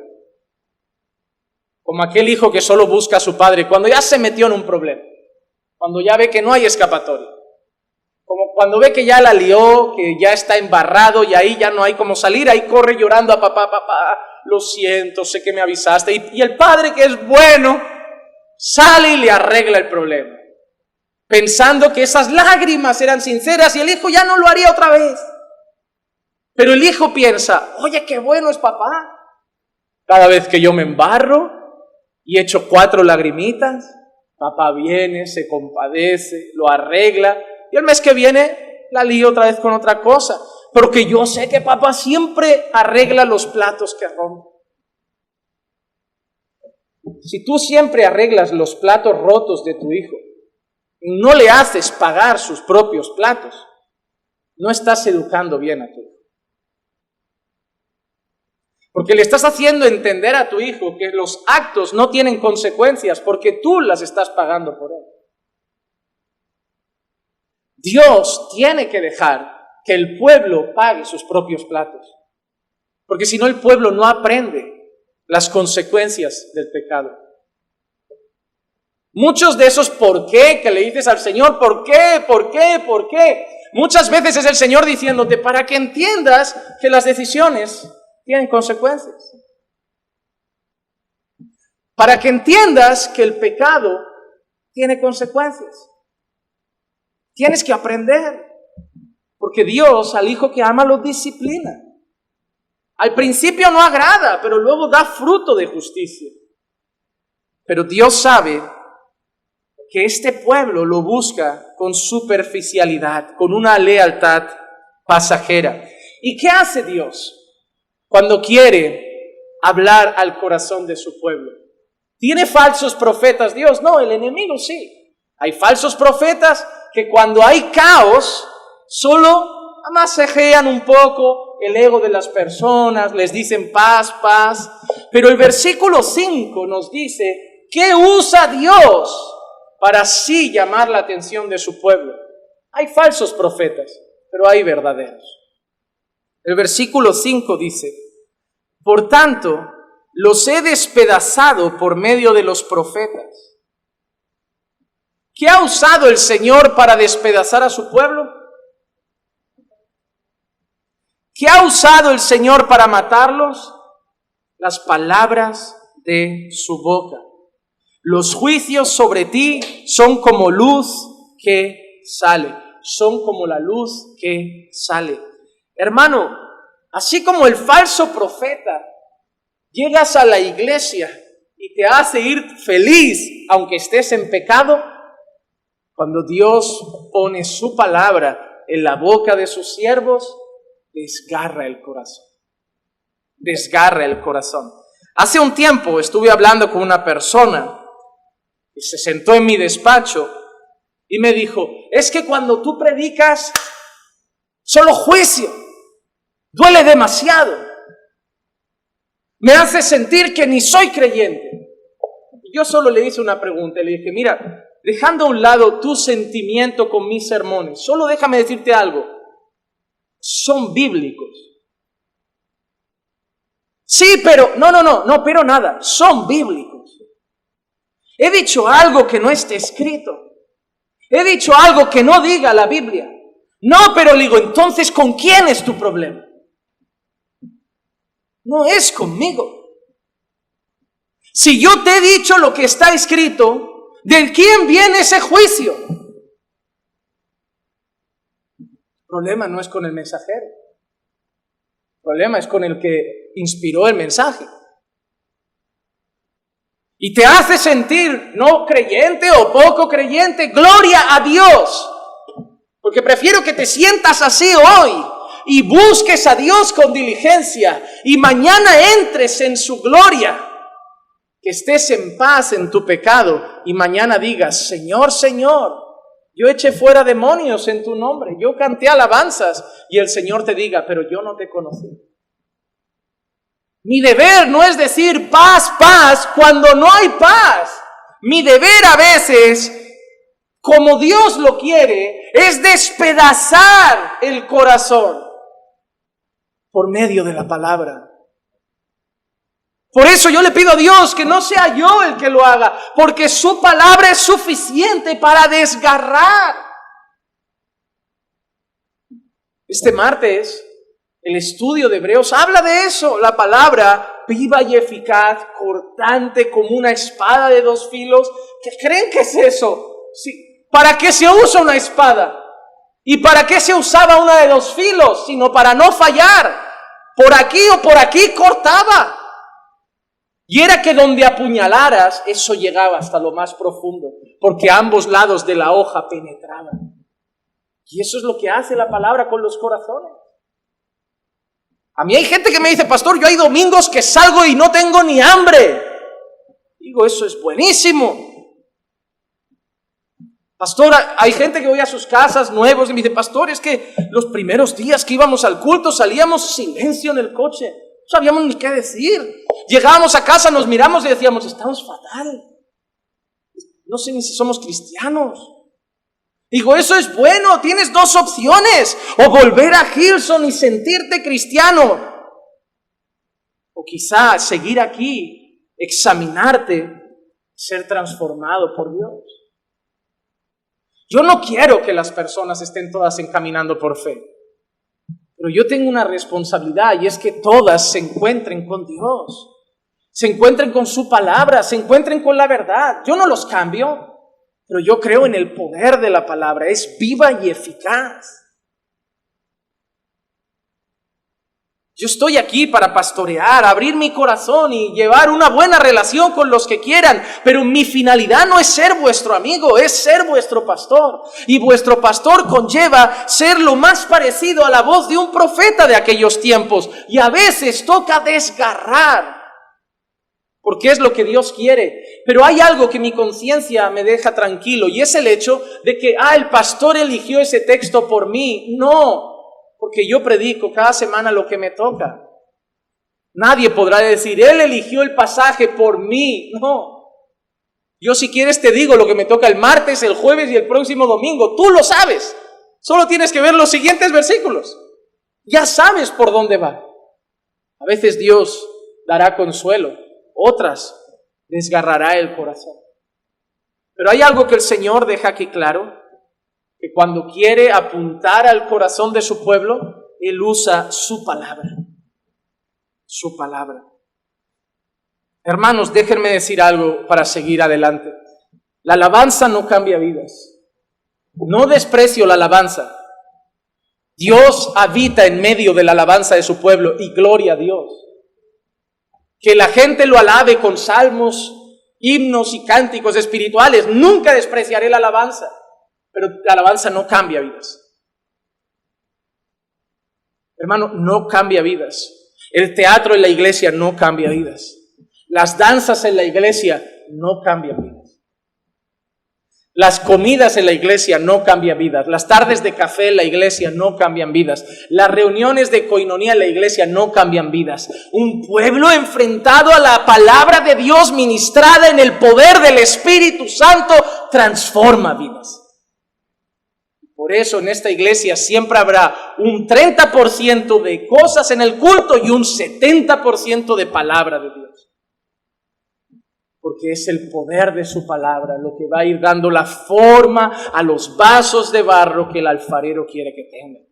Como aquel hijo que solo busca a su padre cuando ya se metió en un problema. Cuando ya ve que no hay escapatoria. Como cuando ve que ya la lió, que ya está embarrado y ahí ya no hay cómo salir, ahí corre llorando a papá, lo siento, sé que me avisaste. Y el padre, que es bueno, sale y le arregla el problema, pensando que esas lágrimas eran sinceras y el hijo ya no lo haría otra vez. Pero el hijo piensa, oye, qué bueno es papá. Cada vez que yo me embarro y echo 4 lagrimitas, papá viene, se compadece, lo arregla. Y el mes que viene la lío otra vez con otra cosa. Porque yo sé que papá siempre arregla los platos que rompe. Si tú siempre arreglas los platos rotos de tu hijo y no le haces pagar sus propios platos, no estás educando bien a tu hijo. Porque le estás haciendo entender a tu hijo que los actos no tienen consecuencias porque tú las estás pagando por él. Dios tiene que dejar que el pueblo pague sus propios platos, porque si no el pueblo no aprende las consecuencias del pecado. Muchos de esos por qué que le dices al Señor, ¿por qué? Muchas veces es el Señor diciéndote para que entiendas que las decisiones tienen consecuencias. Para que entiendas que el pecado tiene consecuencias. Tienes que aprender, porque Dios al hijo que ama lo disciplina. Al principio no agrada, pero luego da fruto de justicia. Pero Dios sabe que este pueblo lo busca con superficialidad, con una lealtad pasajera. ¿Y qué hace Dios cuando quiere hablar al corazón de su pueblo? ¿Tiene falsos profetas Dios? No, el enemigo sí. Hay falsos profetas que cuando hay caos, solo masajean un poco el ego de las personas, les dicen paz, paz. Pero el versículo 5 nos dice ¿qué usa Dios para así llamar la atención de su pueblo? Hay falsos profetas, pero hay verdaderos. El versículo 5 dice: por tanto, los he despedazado por medio de los profetas. ¿Qué ha usado el Señor para despedazar a su pueblo? ¿Qué ha usado el Señor para matarlos? Las palabras de su boca. Los juicios sobre ti son como luz que sale. Son como la luz que sale. Hermano, así como el falso profeta, llegas a la iglesia y te hace ir feliz aunque estés en pecado, cuando Dios pone su palabra en la boca de sus siervos, desgarra el corazón. Desgarra el corazón. Hace un tiempo estuve hablando con una persona y se sentó en mi despacho y me dijo: es que cuando tú predicas, solo juicio, duele demasiado, me hace sentir que ni soy creyente. Y yo solo le hice una pregunta, le dije: mira, dejando a un lado tu sentimiento con mis sermones, solo déjame decirte algo, son bíblicos. Sí, pero, no, pero nada, son bíblicos. He dicho algo que no esté escrito. He dicho algo que no diga la Biblia. No, pero le digo, entonces, ¿con quién es tu problema? No es conmigo. Si yo te he dicho lo que está escrito, ¿de quién viene ese juicio? El problema no es con el mensajero. El problema es con el que inspiró el mensaje. Y te hace sentir no creyente o poco creyente. Gloria a Dios. Porque prefiero que te sientas así hoy y busques a Dios con diligencia y mañana entres en su gloria. Que estés en paz en tu pecado y mañana digas: Señor, Señor, yo eché fuera demonios en tu nombre, yo canté alabanzas, y el Señor te diga: pero yo no te conocí. Mi deber no es decir paz, paz, cuando no hay paz. Mi deber a veces, como Dios lo quiere, es despedazar el corazón por medio de la palabra. Por eso yo le pido a Dios que no sea yo el que lo haga, porque su palabra es suficiente para desgarrar. Este martes, el estudio de Hebreos habla de eso, la palabra viva y eficaz, cortante como una espada de dos filos. ¿Qué creen que es eso? Sí. ¿Para qué se usa una espada? ¿Y para qué se usaba una de dos filos? Sino para no fallar. Por aquí o por aquí cortaba. Y era que donde apuñalaras, eso llegaba hasta lo más profundo, porque a ambos lados de la hoja penetraban. Y eso es lo que hace la palabra con los corazones. A mí hay gente que me dice: pastor, yo hay domingos que salgo y no tengo ni hambre. Digo, eso es buenísimo. Pastor, hay gente que voy a sus casas nuevos y me dice: pastor, es que los primeros días que íbamos al culto salíamos silencio en el coche. No sabíamos ni qué decir. Llegábamos a casa, nos miramos y decíamos: estamos fatal. No sé ni si somos cristianos. Digo, eso es bueno, tienes dos opciones: o volver a Hillsong y sentirte cristiano, o quizá seguir aquí, examinarte, ser transformado por Dios. Yo no quiero que las personas estén todas encaminando por fe, pero yo tengo una responsabilidad, y es que todas se encuentren con Dios, se encuentren con su palabra, se encuentren con la verdad. Yo no los cambio, pero yo creo en el poder de la palabra, es viva y eficaz. Yo estoy aquí para pastorear, abrir mi corazón y llevar una buena relación con los que quieran, pero mi finalidad no es ser vuestro amigo, es ser vuestro pastor. Y vuestro pastor conlleva ser lo más parecido a la voz de un profeta de aquellos tiempos. Y a veces toca desgarrar, porque es lo que Dios quiere. Pero hay algo que mi conciencia me deja tranquilo, y es el hecho de que, el pastor eligió ese texto por mí. No. Porque yo predico cada semana lo que me toca. Nadie podrá decir, él eligió el pasaje por mí. No. Yo si quieres te digo lo que me toca el martes, el jueves y el próximo domingo. Tú lo sabes. Solo tienes que ver los siguientes versículos. Ya sabes por dónde va. A veces Dios dará consuelo. Otras desgarrará el corazón. Pero hay algo que el Señor deja aquí claro. Que cuando quiere apuntar al corazón de su pueblo, Él usa su palabra. Su palabra. Hermanos, déjenme decir algo para seguir adelante. La alabanza no cambia vidas. No desprecio la alabanza. Dios habita en medio de la alabanza de su pueblo y gloria a Dios. Que la gente lo alabe con salmos, himnos y cánticos espirituales. Nunca despreciaré la alabanza. Pero la alabanza no cambia vidas. Hermano, no cambia vidas. El teatro en la iglesia no cambia vidas. Las danzas en la iglesia no cambian vidas. Las comidas en la iglesia no cambian vidas. Las tardes de café en la iglesia no cambian vidas. Las reuniones de coinonía en la iglesia no cambian vidas. Un pueblo enfrentado a la palabra de Dios ministrada en el poder del Espíritu Santo transforma vidas. Por eso en esta iglesia siempre habrá un 30% de cosas en el culto y un 70% de palabra de Dios. Porque es el poder de su palabra lo que va a ir dando la forma a los vasos de barro que el alfarero quiere que tengan.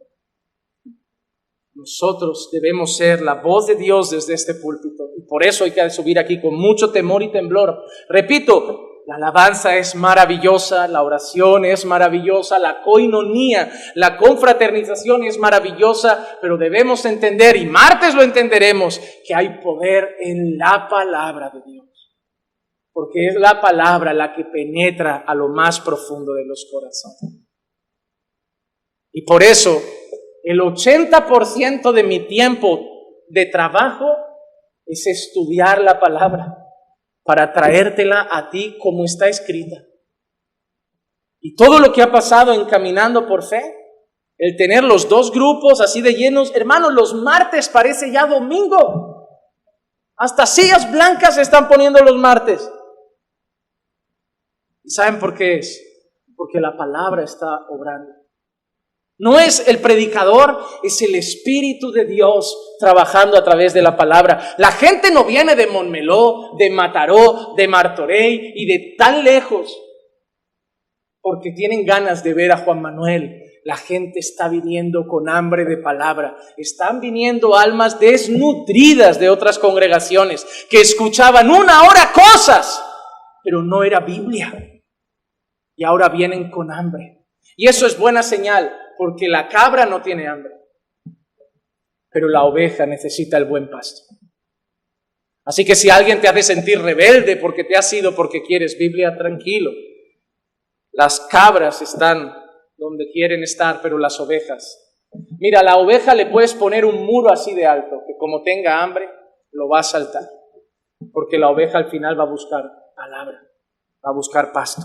Nosotros debemos ser la voz de Dios desde este púlpito. Y por eso hay que subir aquí con mucho temor y temblor. Repito, la alabanza es maravillosa, la oración es maravillosa, la coinonía, la confraternización es maravillosa, pero debemos entender, y martes lo entenderemos, que hay poder en la palabra de Dios. Porque es la palabra la que penetra a lo más profundo de los corazones. Y por eso, el 80% de mi tiempo de trabajo es estudiar la palabra, para traértela a ti como está escrita. Y todo lo que ha pasado en Caminando por Fe, el tener los dos grupos así de llenos, hermanos, los martes parece ya domingo. Hasta sillas blancas se están poniendo los martes. ¿Y saben por qué es? Porque la palabra está obrando. No es el predicador, es el Espíritu de Dios trabajando a través de la palabra. La gente no viene de Montmeló, de Mataró, de Martorell y de tan lejos porque tienen ganas de ver a Juan Manuel. La gente está viniendo con hambre de palabra. Están viniendo almas desnutridas de otras congregaciones que escuchaban 1 hora cosas, pero no era Biblia. Y ahora vienen con hambre. Y eso es buena señal. Porque la cabra no tiene hambre, pero la oveja necesita el buen pasto. Así que si alguien te hace sentir rebelde porque te has ido porque quieres Biblia, tranquilo. Las cabras están donde quieren estar, pero las ovejas. Mira, a la oveja le puedes poner un muro así de alto, que como tenga hambre, lo va a saltar. Porque la oveja al final va a buscar palabra, va a buscar pasto.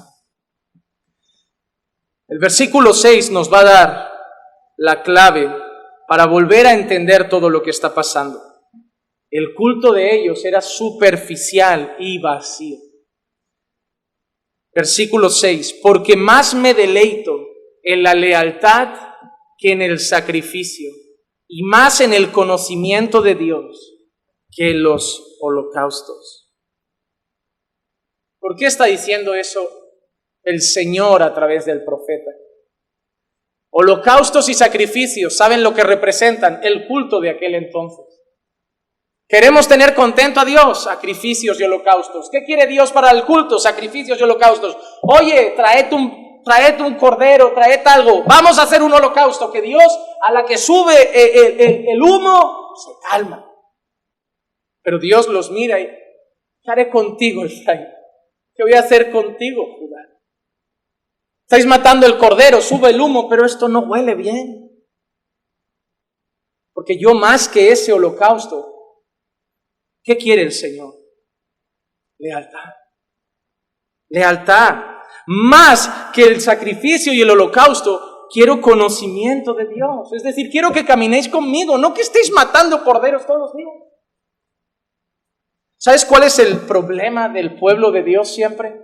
El versículo 6 nos va a dar la clave para volver a entender todo lo que está pasando. El culto de ellos era superficial y vacío. Versículo 6, porque más me deleito en la lealtad que en el sacrificio, y más en el conocimiento de Dios que en los holocaustos. ¿Por qué está diciendo eso el Señor a través del profeta? Holocaustos y sacrificios, ¿saben lo que representan? El culto de aquel entonces. Queremos tener contento a Dios, sacrificios y holocaustos. ¿Qué quiere Dios para el culto? Sacrificios y holocaustos. Oye, traete un cordero, traete algo. Vamos a hacer un holocausto, que Dios, a la que sube el humo, se calma. Pero Dios los mira y, ¿qué haré contigo, Efraín? ¿Qué voy a hacer contigo, Judá? Estáis matando el cordero, sube el humo, pero esto no huele bien. Porque yo más que ese holocausto, ¿qué quiere el Señor? Lealtad. Lealtad. Más que el sacrificio y el holocausto, quiero conocimiento de Dios. Es decir, quiero que caminéis conmigo, no que estéis matando corderos todos los días. ¿Sabes cuál es el problema del pueblo de Dios siempre?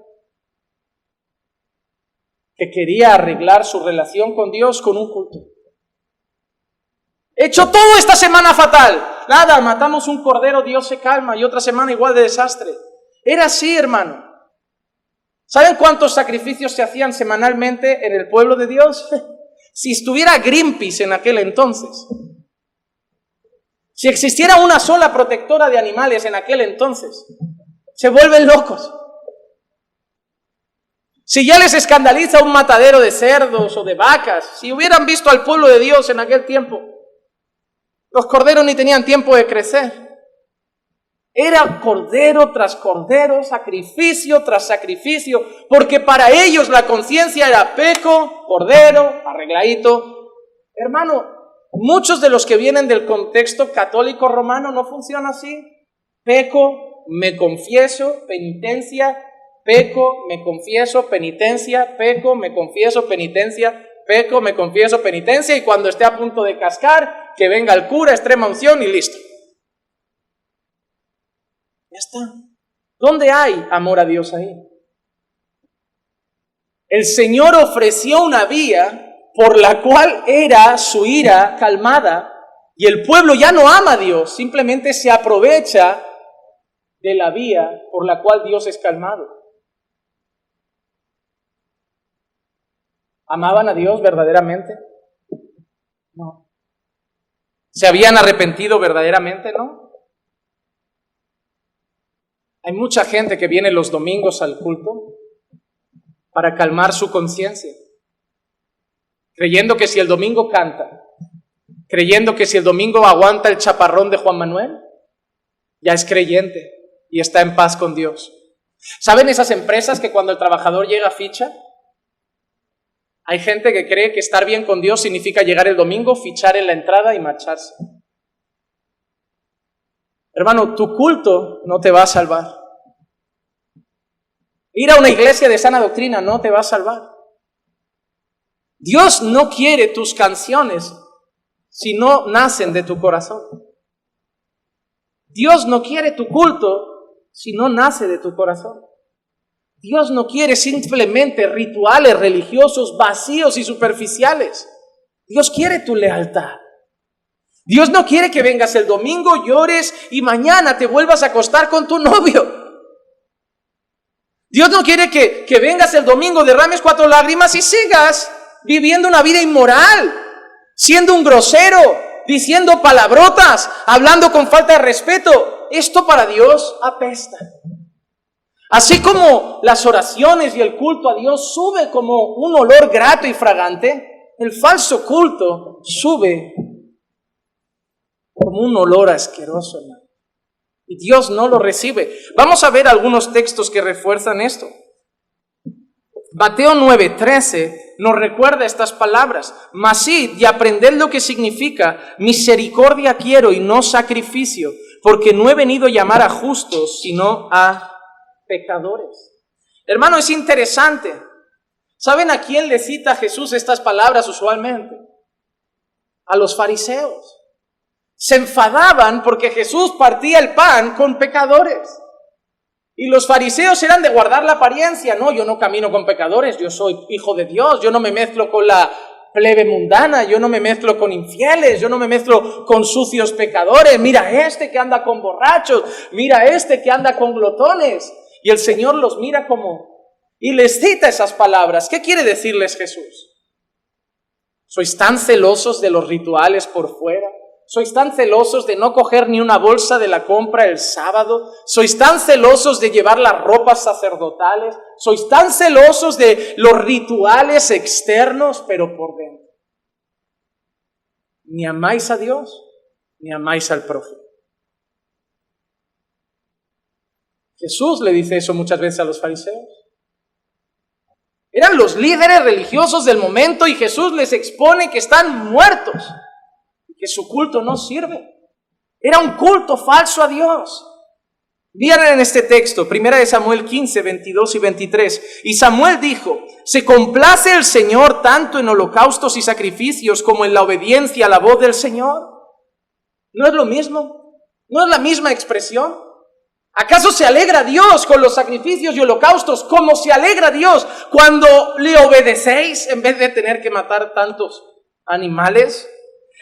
Que quería arreglar su relación con Dios con un culto. He hecho todo esta semana fatal. Nada, matamos un cordero, Dios se calma, y otra semana igual de desastre. Era así, hermano. ¿Saben cuántos sacrificios se hacían semanalmente en el pueblo de Dios? Si estuviera Greenpeace en aquel entonces, si existiera una sola protectora de animales en aquel entonces, se vuelven locos. Si ya les escandaliza un matadero de cerdos o de vacas, si hubieran visto al pueblo de Dios en aquel tiempo, los corderos ni tenían tiempo de crecer. Era cordero tras cordero, sacrificio tras sacrificio, porque para ellos la conciencia era peco, cordero, arregladito. Hermano, muchos de los que vienen del contexto católico romano no funciona así. Peco, me confieso, penitencia, peco, me confieso, penitencia, peco, me confieso, penitencia, peco, me confieso, penitencia, y cuando esté a punto de cascar, que venga el cura, extrema unción y listo. Ya está. ¿Dónde hay amor a Dios ahí? El Señor ofreció una vía por la cual era su ira calmada, y el pueblo ya no ama a Dios, simplemente se aprovecha de la vía por la cual Dios es calmado. ¿Amaban a Dios verdaderamente? No. ¿Se habían arrepentido verdaderamente? No. Hay mucha gente que viene los domingos al culto para calmar su conciencia, creyendo que si el domingo canta, creyendo que si el domingo aguanta el chaparrón de Juan Manuel, ya es creyente y está en paz con Dios. ¿Saben esas empresas que cuando el trabajador llega ficha? Hay gente que cree que estar bien con Dios significa llegar el domingo, fichar en la entrada y marcharse. Hermano, tu culto no te va a salvar. Ir a una iglesia de sana doctrina no te va a salvar. Dios no quiere tus canciones si no nacen de tu corazón. Dios no quiere tu culto si no nace de tu corazón. Dios no quiere simplemente rituales religiosos vacíos y superficiales. Dios quiere tu lealtad. Dios no quiere que vengas el domingo, llores y mañana te vuelvas a acostar con tu novio. Dios no quiere que vengas el domingo, derrames 4 lágrimas y sigas viviendo una vida inmoral, siendo un grosero, diciendo palabrotas, hablando con falta de respeto. Esto para Dios apesta. Así como las oraciones y el culto a Dios sube como un olor grato y fragante, el falso culto sube como un olor asqueroso, hermano. Y Dios no lo recibe. Vamos a ver algunos textos que refuerzan esto. Mateo 9:13 nos recuerda estas palabras. Mas id y aprended lo que significa: misericordia quiero y no sacrificio, porque no he venido a llamar a justos, sino a pecadores. Hermano, es interesante. ¿Saben a quién le cita Jesús estas palabras usualmente? A los fariseos. Se enfadaban porque Jesús partía el pan con pecadores. Y los fariseos eran de guardar la apariencia. No, yo no camino con pecadores, yo soy hijo de Dios, yo no me mezclo con la plebe mundana, yo no me mezclo con infieles, yo no me mezclo con sucios pecadores. Mira este que anda con borrachos, mira este que anda con glotones. Y el Señor los mira y les cita esas palabras. ¿Qué quiere decirles Jesús? ¿Sois tan celosos de los rituales por fuera? ¿Sois tan celosos de no coger ni una bolsa de la compra el sábado? ¿Sois tan celosos de llevar las ropas sacerdotales? ¿Sois tan celosos de los rituales externos, pero por dentro? Ni amáis a Dios, ni amáis al prójimo. Jesús le dice eso muchas veces a los fariseos. Eran los líderes religiosos del momento y Jesús les expone que están muertos, que su culto no sirve. Era un culto falso a Dios. Miren en este texto, 1 Samuel 15, 22 y 23. Y Samuel dijo: ¿se complace el Señor tanto en holocaustos y sacrificios como en la obediencia a la voz del Señor? ¿No es lo mismo? ¿No es la misma expresión? ¿Acaso se alegra Dios con los sacrificios y holocaustos como se alegra Dios cuando le obedecéis en vez de tener que matar tantos animales?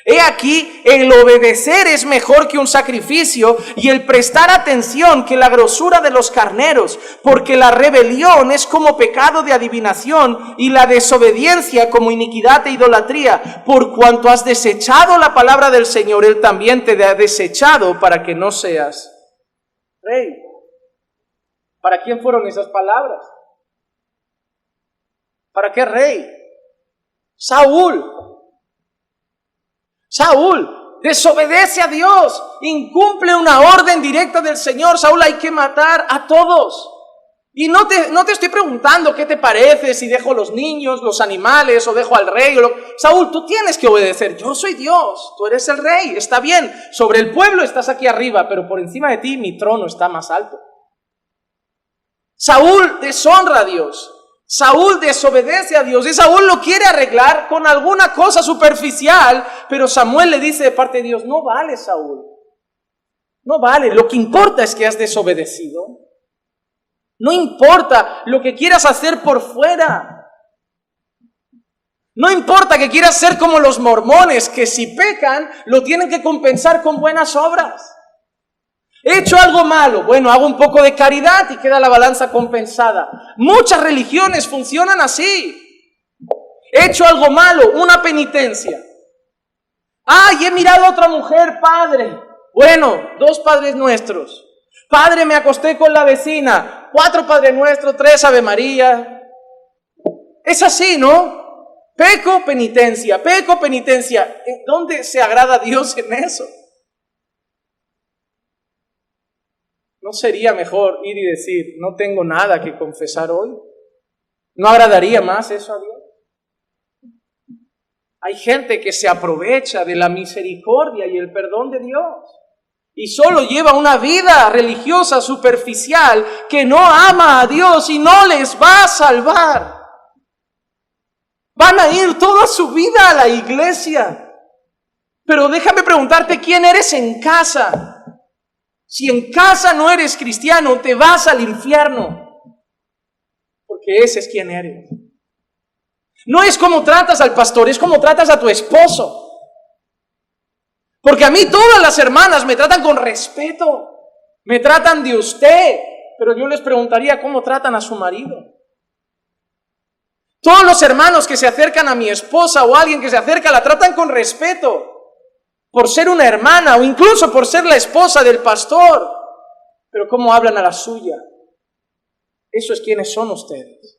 He aquí, el obedecer es mejor que un sacrificio y el prestar atención que la grosura de los carneros, porque la rebelión es como pecado de adivinación y la desobediencia como iniquidad e idolatría. Por cuanto has desechado la palabra del Señor, Él también te ha desechado para que no seas rey. ¿Para quién fueron esas palabras? ¿Para qué rey? Saúl desobedece a Dios, incumple una orden directa del Señor. Saúl, hay que matar a todos. Y no te estoy preguntando qué te parece, si dejo los niños, los animales, o dejo al rey. Saúl, tú tienes que obedecer. Yo soy Dios, tú eres el rey, está bien. Sobre el pueblo estás aquí arriba, pero por encima de ti mi trono está más alto. Saúl deshonra a Dios. Saúl desobedece a Dios y Saúl lo quiere arreglar con alguna cosa superficial, pero Samuel le dice de parte de Dios: no vale, Saúl, no vale, lo que importa es que has desobedecido. No importa lo que quieras hacer por fuera. No importa que quieras ser como los mormones, que si pecan lo tienen que compensar con buenas obras. He hecho algo malo, bueno, hago un poco de caridad y queda la balanza compensada. Muchas religiones funcionan así. He hecho algo malo, una penitencia. Ay, he mirado a otra mujer, padre. Bueno, 2 padres nuestros. Padre, me acosté con la vecina. 4 Padre Nuestro, 3 Ave María. Es así, ¿no? Peco, penitencia. ¿Dónde se agrada a Dios en eso? ¿No sería mejor ir y decir: no tengo nada que confesar hoy? ¿No agradaría más eso a Dios? Hay gente que se aprovecha de la misericordia y el perdón de Dios y solo lleva una vida religiosa superficial que no ama a Dios y no les va a salvar. Van a ir toda su vida a la iglesia. Pero déjame preguntarte, ¿quién eres en casa? Si en casa no eres cristiano, te vas al infierno, porque ese es quien eres. No es como tratas al pastor, es como tratas a tu esposo. Porque a mí todas las hermanas me tratan con respeto, me tratan de usted, pero yo les preguntaría cómo tratan a su marido. Todos los hermanos que se acercan a mi esposa o a alguien que se acerca la tratan con respeto, por ser una hermana o incluso por ser la esposa del pastor, pero ¿cómo hablan a la suya? Eso es quienes son ustedes.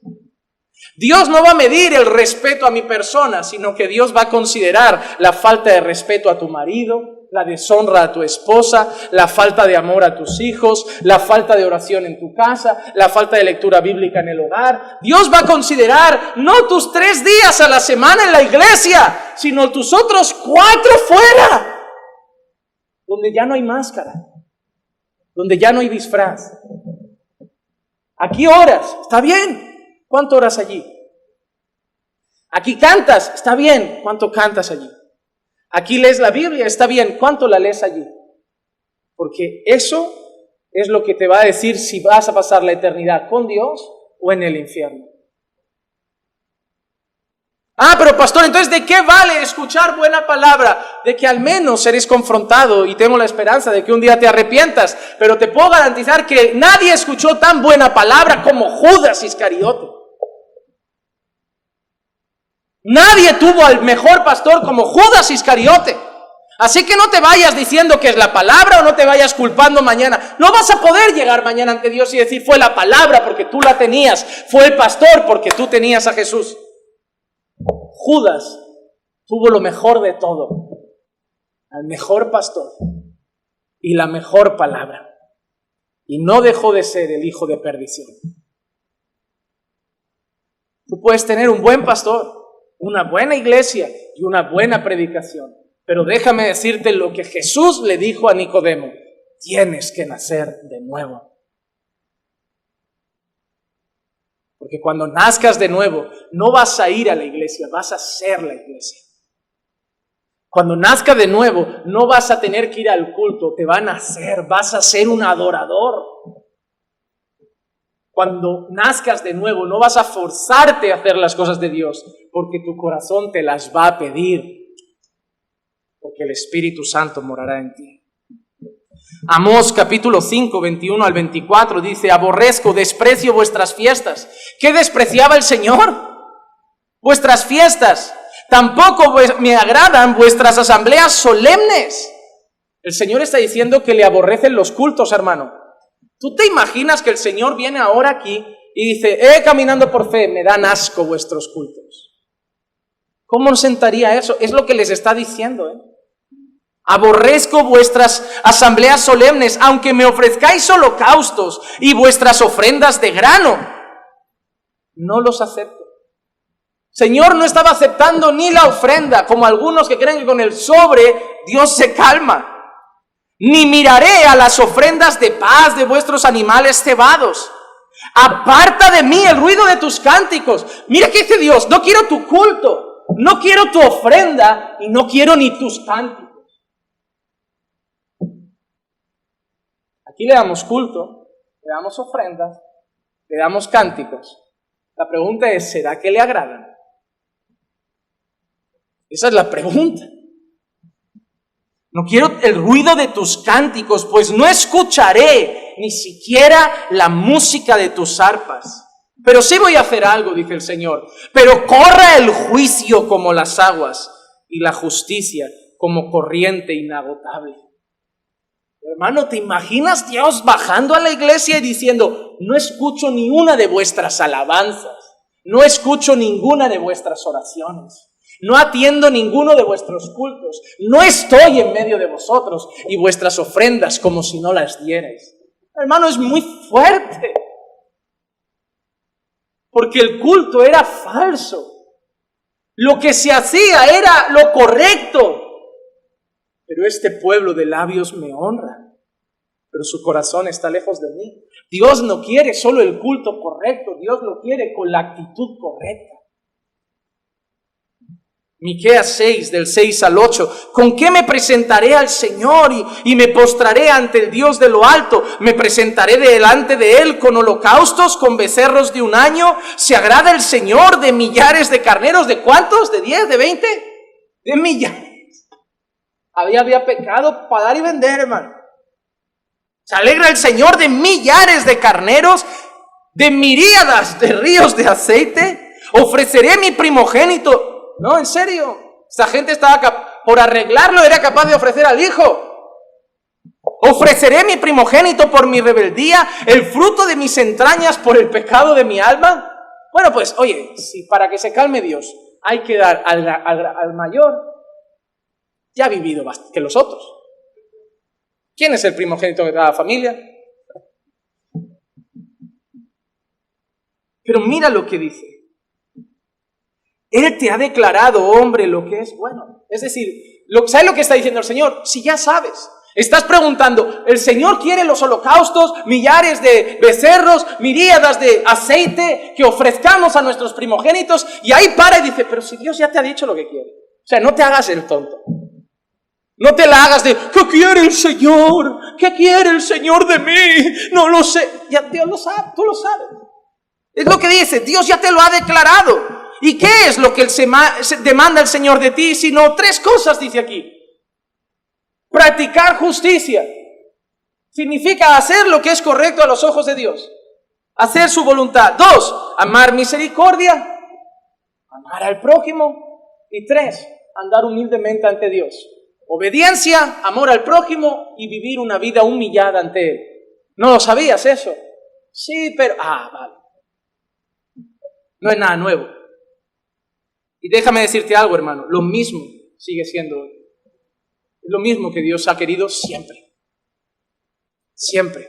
Dios no va a medir el respeto a mi persona, sino que Dios va a considerar la falta de respeto a tu marido, la deshonra a tu esposa, la falta de amor a tus hijos, la falta de oración en tu casa, la falta de lectura bíblica en el hogar. Dios va a considerar no tus 3 días a la semana en la iglesia, sino tus otros 4 fuera, donde ya no hay máscara, donde ya no hay disfraz. Aquí oras, está bien. ¿Cuánto oras allí? Aquí cantas, está bien. ¿Cuánto cantas allí? Aquí lees la Biblia, está bien. ¿Cuánto la lees allí? Porque eso es lo que te va a decir si vas a pasar la eternidad con Dios o en el infierno. Ah, pero pastor, entonces ¿de qué vale escuchar buena palabra? De que al menos eres confrontado y tengo la esperanza de que un día te arrepientas, pero te puedo garantizar que nadie escuchó tan buena palabra como Judas Iscariote. Nadie tuvo al mejor pastor como Judas Iscariote. Así que no te vayas diciendo que es la palabra o no te vayas culpando mañana. No vas a poder llegar mañana ante Dios y decir: fue la palabra porque tú la tenías, fue el pastor porque tú tenías a Jesús. Judas tuvo lo mejor de todo. al mejor pastor y la mejor palabra. Y no dejó de ser el hijo de perdición. Tú puedes tener un buen pastor, una buena iglesia y una buena predicación. Pero déjame decirte lo que Jesús le dijo a Nicodemo: tienes que nacer de nuevo. Porque cuando nazcas de nuevo, no vas a ir a la iglesia, vas a ser la iglesia. Cuando nazcas de nuevo, no vas a tener que ir al culto, te van a hacer, vas a ser un adorador. Cuando nazcas de nuevo, no vas a forzarte a hacer las cosas de Dios, porque tu corazón te las va a pedir, porque el Espíritu Santo morará en ti. Amós capítulo 5, 21 al 24 dice: aborrezco, desprecio vuestras fiestas. ¿Qué despreciaba el Señor? Vuestras fiestas. Tampoco me agradan vuestras asambleas solemnes. El Señor está diciendo que le aborrecen los cultos, hermano. ¿Tú te imaginas que el Señor viene ahora aquí y dice: caminando por fe, me dan asco vuestros cultos? ¿Cómo sentaría eso? Es lo que les está diciendo, Aborrezco vuestras asambleas solemnes, aunque me ofrezcáis holocaustos y vuestras ofrendas de grano. No los acepto. Señor no estaba aceptando ni la ofrenda, como algunos que creen que con el sobre Dios se calma. Ni miraré a las ofrendas de paz de vuestros animales cebados. Aparta de mí el ruido de tus cánticos. Mira que dice Dios: no quiero tu culto, no quiero tu ofrenda y no quiero ni tus cánticos. Aquí le damos culto, le damos ofrendas, le damos cánticos. La pregunta es: ¿será que le agradan? Esa es la pregunta. No quiero el ruido de tus cánticos, pues no escucharé ni siquiera la música de tus arpas. Pero sí voy a hacer algo, dice el Señor. Pero corra el juicio como las aguas y la justicia como corriente inagotable. Hermano, ¿te imaginas Dios bajando a la iglesia y diciendo: no escucho ni una de vuestras alabanzas, no escucho ninguna de vuestras oraciones, no atiendo ninguno de vuestros cultos, no estoy en medio de vosotros y vuestras ofrendas como si no las dierais? Hermano, es muy fuerte, porque el culto era falso. Lo que se hacía era lo correcto. Pero este pueblo de labios me honra, pero su corazón está lejos de mí. Dios no quiere solo el culto correcto, Dios lo quiere con la actitud correcta. Miqueas 6, del 6 al 8. ¿Con qué me presentaré al Señor y me postraré ante el Dios de lo alto? ¿Me presentaré delante de Él con holocaustos, con becerros de un año? ¿Se agrada el Señor de millares de carneros? ¿De cuántos? ¿De 10? ¿De 20? De millares. Había pecado para dar y vender, hermano. Se alegra el Señor de millares de carneros, de miríadas de ríos de aceite. Ofreceré mi primogénito. No, en serio. Esta gente estaba por arreglarlo, era capaz de ofrecer al hijo. Ofreceré mi primogénito por mi rebeldía, el fruto de mis entrañas por el pecado de mi alma. Bueno, pues, oye, si para que se calme Dios hay que dar al mayor, ya ha vivido más que los otros. ¿Quién es el primogénito de cada familia? Pero mira lo que dice. Él te ha declarado, hombre, lo que es bueno. Es decir, ¿sabes lo que está diciendo el Señor? Si ya sabes. Estás preguntando, el Señor quiere los holocaustos, millares de becerros, miríadas de aceite que ofrezcamos a nuestros primogénitos, y ahí para y dice: pero si Dios ya te ha dicho lo que quiere. O sea, no te hagas el tonto. No te la hagas de: ¿qué quiere el Señor? ¿Qué quiere el Señor de mí? No lo sé. Ya Dios lo sabe, tú lo sabes. Es lo que dice, Dios ya te lo ha declarado. ¿Y qué es lo que demanda el Señor de ti? Sino 3 cosas, dice aquí. Practicar justicia. Significa hacer lo que es correcto a los ojos de Dios. Hacer su voluntad. 2, amar misericordia. Amar al prójimo. Y 3, andar humildemente ante Dios. Obediencia, amor al prójimo y vivir una vida humillada ante Él. ¿No lo sabías eso? Sí, pero... vale. No es nada nuevo. Y déjame decirte algo, hermano. Lo mismo sigue siendo hoy. Es lo mismo que Dios ha querido siempre. Siempre.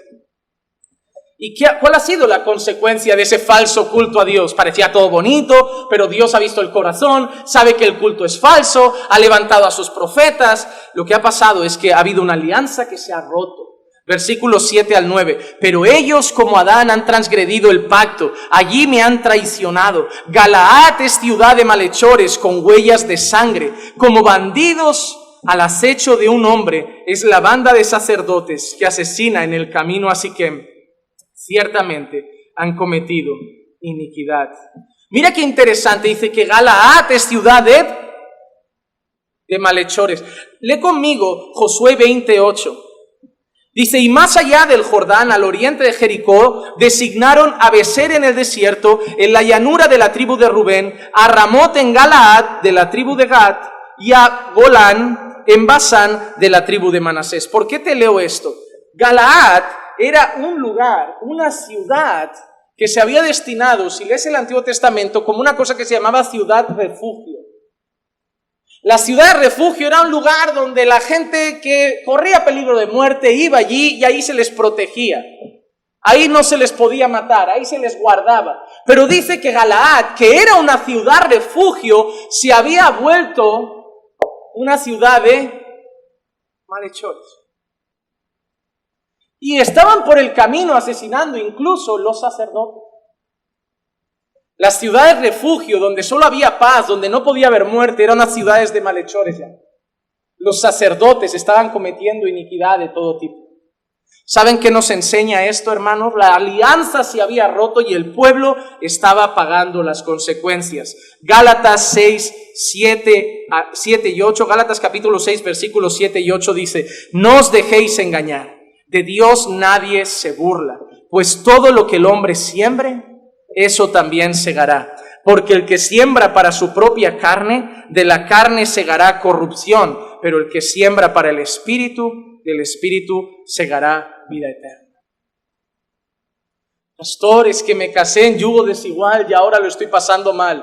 ¿Y cuál ha sido la consecuencia de ese falso culto a Dios? Parecía todo bonito, pero Dios ha visto el corazón, sabe que el culto es falso, ha levantado a sus profetas. Lo que ha pasado es que ha habido una alianza que se ha roto. Versículos 7 al 9. Pero ellos como Adán han transgredido el pacto, allí me han traicionado. Galaad es ciudad de malhechores con huellas de sangre, como bandidos al acecho de un hombre es la banda de sacerdotes que asesina en el camino a Siquem. Ciertamente han cometido iniquidad. Mira qué interesante, dice que Galaad es ciudad de malhechores. Lee conmigo Josué 20:8. Dice, y más allá del Jordán, al oriente de Jericó, designaron a Beser en el desierto, en la llanura de la tribu de Rubén, a Ramot en Galaad, de la tribu de Gad, y a Golán en Basán, de la tribu de Manasés. ¿Por qué te leo esto? Galaad era un lugar, una ciudad que se había destinado, si lees el Antiguo Testamento, como una cosa que se llamaba ciudad refugio. La ciudad de refugio era un lugar donde la gente que corría peligro de muerte iba allí y ahí se les protegía. Ahí no se les podía matar, ahí se les guardaba. Pero dice que Galaad, que era una ciudad refugio, se había vuelto una ciudad de malhechores. Y estaban por el camino asesinando incluso los sacerdotes. Las ciudades refugio, donde solo había paz, donde no podía haber muerte, eran unas ciudades de malhechores ya. Los sacerdotes estaban cometiendo iniquidad de todo tipo. ¿Saben qué nos enseña esto, hermanos? La alianza se había roto y el pueblo estaba pagando las consecuencias. Gálatas 7 y 8, Gálatas capítulo 6, versículos 7 y 8 dice, no os dejéis engañar, de Dios nadie se burla, pues todo lo que el hombre siembre, eso también segará. Porque el que siembra para su propia carne, de la carne segará corrupción, pero el que siembra para el Espíritu, del Espíritu segará vida eterna. Pastor, es que me casé en yugo desigual y ahora lo estoy pasando mal.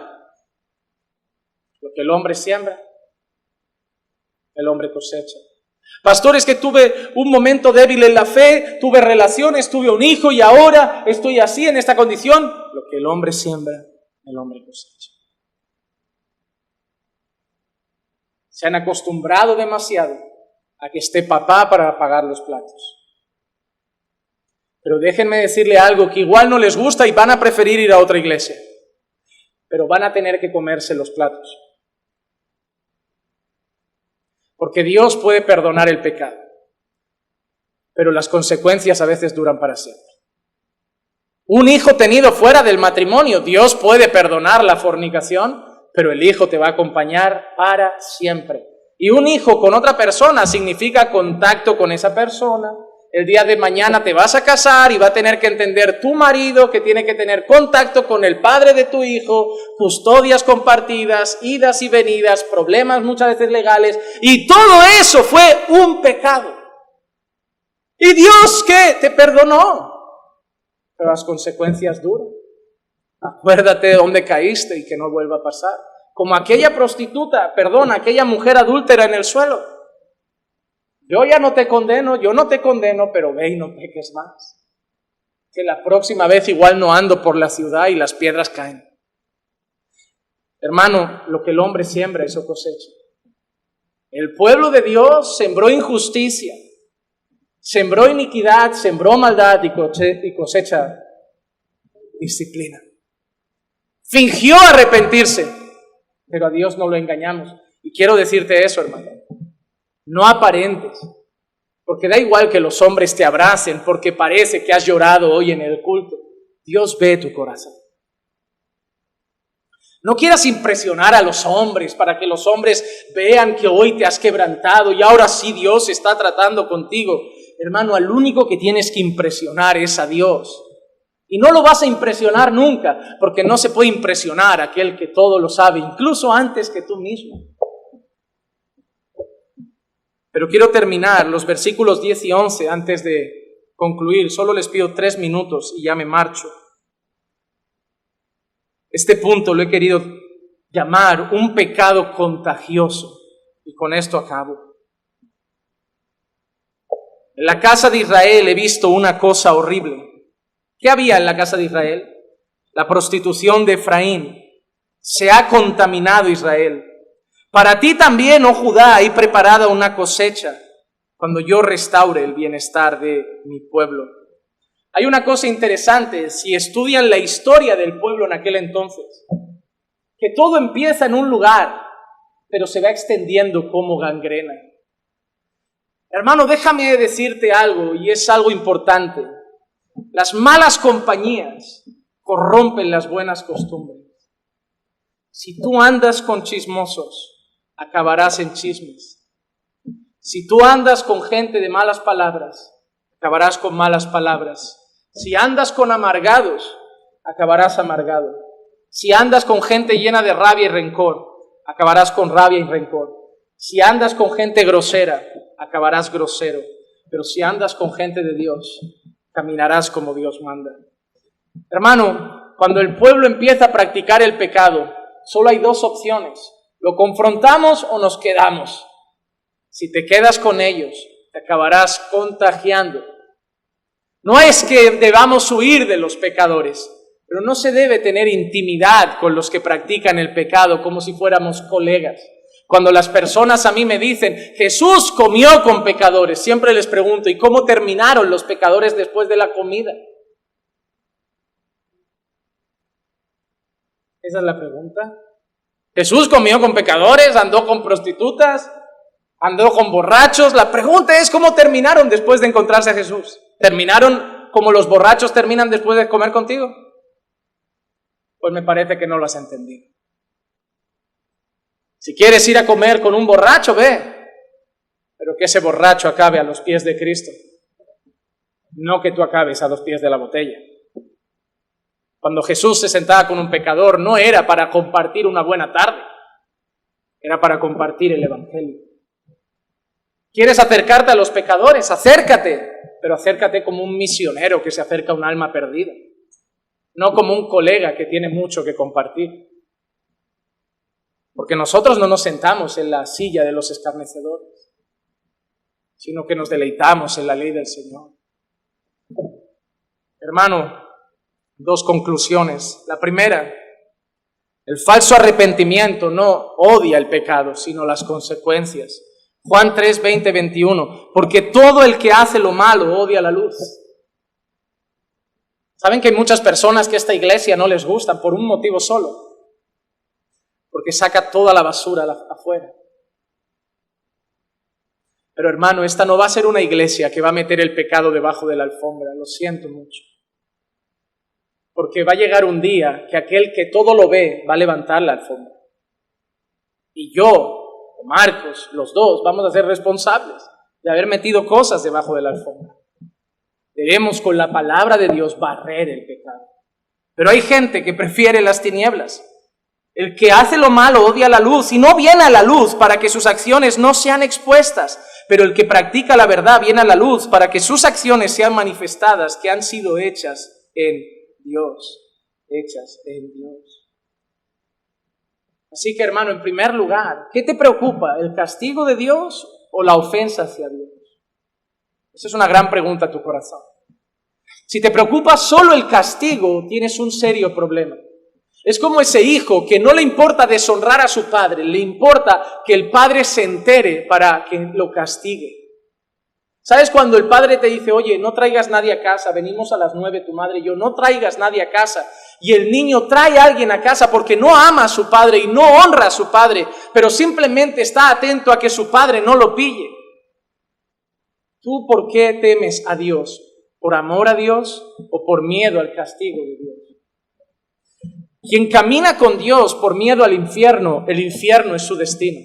Lo que el hombre siembra, el hombre cosecha. Pastor, es que tuve un momento débil en la fe, tuve relaciones, tuve un hijo y ahora estoy así en esta condición. Lo que el hombre siembra, el hombre cosecha. Se han acostumbrado demasiado a que esté papá para pagar los platos. Pero déjenme decirle algo que igual no les gusta y van a preferir ir a otra iglesia. Pero van a tener que comerse los platos. Porque Dios puede perdonar el pecado, pero las consecuencias a veces duran para siempre. Un hijo tenido fuera del matrimonio, Dios puede perdonar la fornicación, pero el hijo te va a acompañar para siempre. Y un hijo con otra persona significa contacto con esa persona. El día de mañana te vas a casar y va a tener que entender tu marido que tiene que tener contacto con el padre de tu hijo, custodias compartidas, idas y venidas, problemas muchas veces legales, y todo eso fue un pecado. ¿Y Dios qué? Te perdonó, pero las consecuencias duran. Acuérdate de dónde caíste y que no vuelva a pasar. Como aquella prostituta, aquella mujer adúltera en el suelo. Yo ya no te condeno, pero ve y no peques más. Que la próxima vez igual no ando por la ciudad y las piedras caen. Hermano, lo que el hombre siembra, eso cosecha. El pueblo de Dios sembró injusticia, sembró iniquidad, sembró maldad y cosecha disciplina. Fingió arrepentirse, pero a Dios no lo engañamos. Y quiero decirte eso, hermano. No aparentes, porque da igual que los hombres te abracen, porque parece que has llorado hoy en el culto. Dios ve tu corazón. No quieras impresionar a los hombres para que los hombres vean que hoy te has quebrantado y ahora sí Dios está tratando contigo. Hermano, al único que tienes que impresionar es a Dios. Y no lo vas a impresionar nunca, porque no se puede impresionar a aquel que todo lo sabe, incluso antes que tú mismo. Pero quiero terminar los versículos 10 y 11 antes de concluir. Solo les pido 3 minutos y ya me marcho. Este punto lo he querido llamar un pecado contagioso. Y con esto acabo. En la casa de Israel he visto una cosa horrible. ¿Qué había en la casa de Israel? La prostitución de Efraín. Se ha contaminado Israel. Para ti también, oh Judá, hay preparada una cosecha cuando yo restaure el bienestar de mi pueblo. Hay una cosa interesante, si estudian la historia del pueblo en aquel entonces, que todo empieza en un lugar, pero se va extendiendo como gangrena. Hermano, déjame decirte algo, y es algo importante. Las malas compañías corrompen las buenas costumbres. Si tú andas con chismosos, acabarás en chismes. Si tú andas con gente de malas palabras, acabarás con malas palabras. Si andas con amargados, acabarás amargado. Si andas con gente llena de rabia y rencor, acabarás con rabia y rencor. Si andas con gente grosera, acabarás grosero. Pero si andas con gente de Dios, caminarás como Dios manda. Hermano, cuando el pueblo empieza a practicar el pecado, solo hay dos opciones. ¿Lo confrontamos o nos quedamos? Si te quedas con ellos, te acabarás contagiando. No es que debamos huir de los pecadores, pero no se debe tener intimidad con los que practican el pecado como si fuéramos colegas. Cuando las personas a mí me dicen, Jesús comió con pecadores, siempre les pregunto, ¿y cómo terminaron los pecadores después de la comida? Esa es la pregunta. Jesús comió con pecadores, andó con prostitutas, andó con borrachos. La pregunta es, ¿cómo terminaron después de encontrarse a Jesús? ¿Terminaron como los borrachos terminan después de comer contigo? Pues me parece que no lo has entendido. Si quieres ir a comer con un borracho, ve, pero que ese borracho acabe a los pies de Cristo, no que tú acabes a los pies de la botella. Cuando Jesús se sentaba con un pecador, no era para compartir una buena tarde, era para compartir el Evangelio. ¿Quieres acercarte a los pecadores? Acércate, pero acércate como un misionero que se acerca a un alma perdida, no como un colega que tiene mucho que compartir. Porque nosotros no nos sentamos en la silla de los escarnecedores, sino que nos deleitamos en la ley del Señor. Hermano, dos conclusiones. La primera, el falso arrepentimiento no odia el pecado, sino las consecuencias. Juan 3, 20, 21, porque todo el que hace lo malo odia la luz. ¿Saben que hay muchas personas que esta iglesia no les gusta por un motivo solo? Porque saca toda la basura afuera. Pero hermano, esta no va a ser una iglesia que va a meter el pecado debajo de la alfombra, lo siento mucho. Porque va a llegar un día que aquel que todo lo ve va a levantar la alfombra. Y yo, o Marcos, los dos, vamos a ser responsables de haber metido cosas debajo de la alfombra. Debemos con la palabra de Dios barrer el pecado. Pero hay gente que prefiere las tinieblas. El que hace lo malo odia la luz y no viene a la luz para que sus acciones no sean expuestas, pero el que practica la verdad viene a la luz para que sus acciones sean manifestadas, que han sido hechas en Dios, hechas en Dios. Así que hermano, en primer lugar, ¿qué te preocupa? ¿El castigo de Dios o la ofensa hacia Dios? Esa es una gran pregunta a tu corazón. Si te preocupa solo el castigo, tienes un serio problema. Es como ese hijo que no le importa deshonrar a su padre, le importa que el padre se entere para que lo castigue. ¿Sabes cuando el padre te dice, oye, no traigas nadie a casa, venimos a las 9 tu madre y yo, no traigas nadie a casa? Y el niño trae a alguien a casa porque no ama a su padre y no honra a su padre, pero simplemente está atento a que su padre no lo pille. ¿Tú por qué temes a Dios? ¿Por amor a Dios o por miedo al castigo de Dios? Quien camina con Dios por miedo al infierno, el infierno es su destino.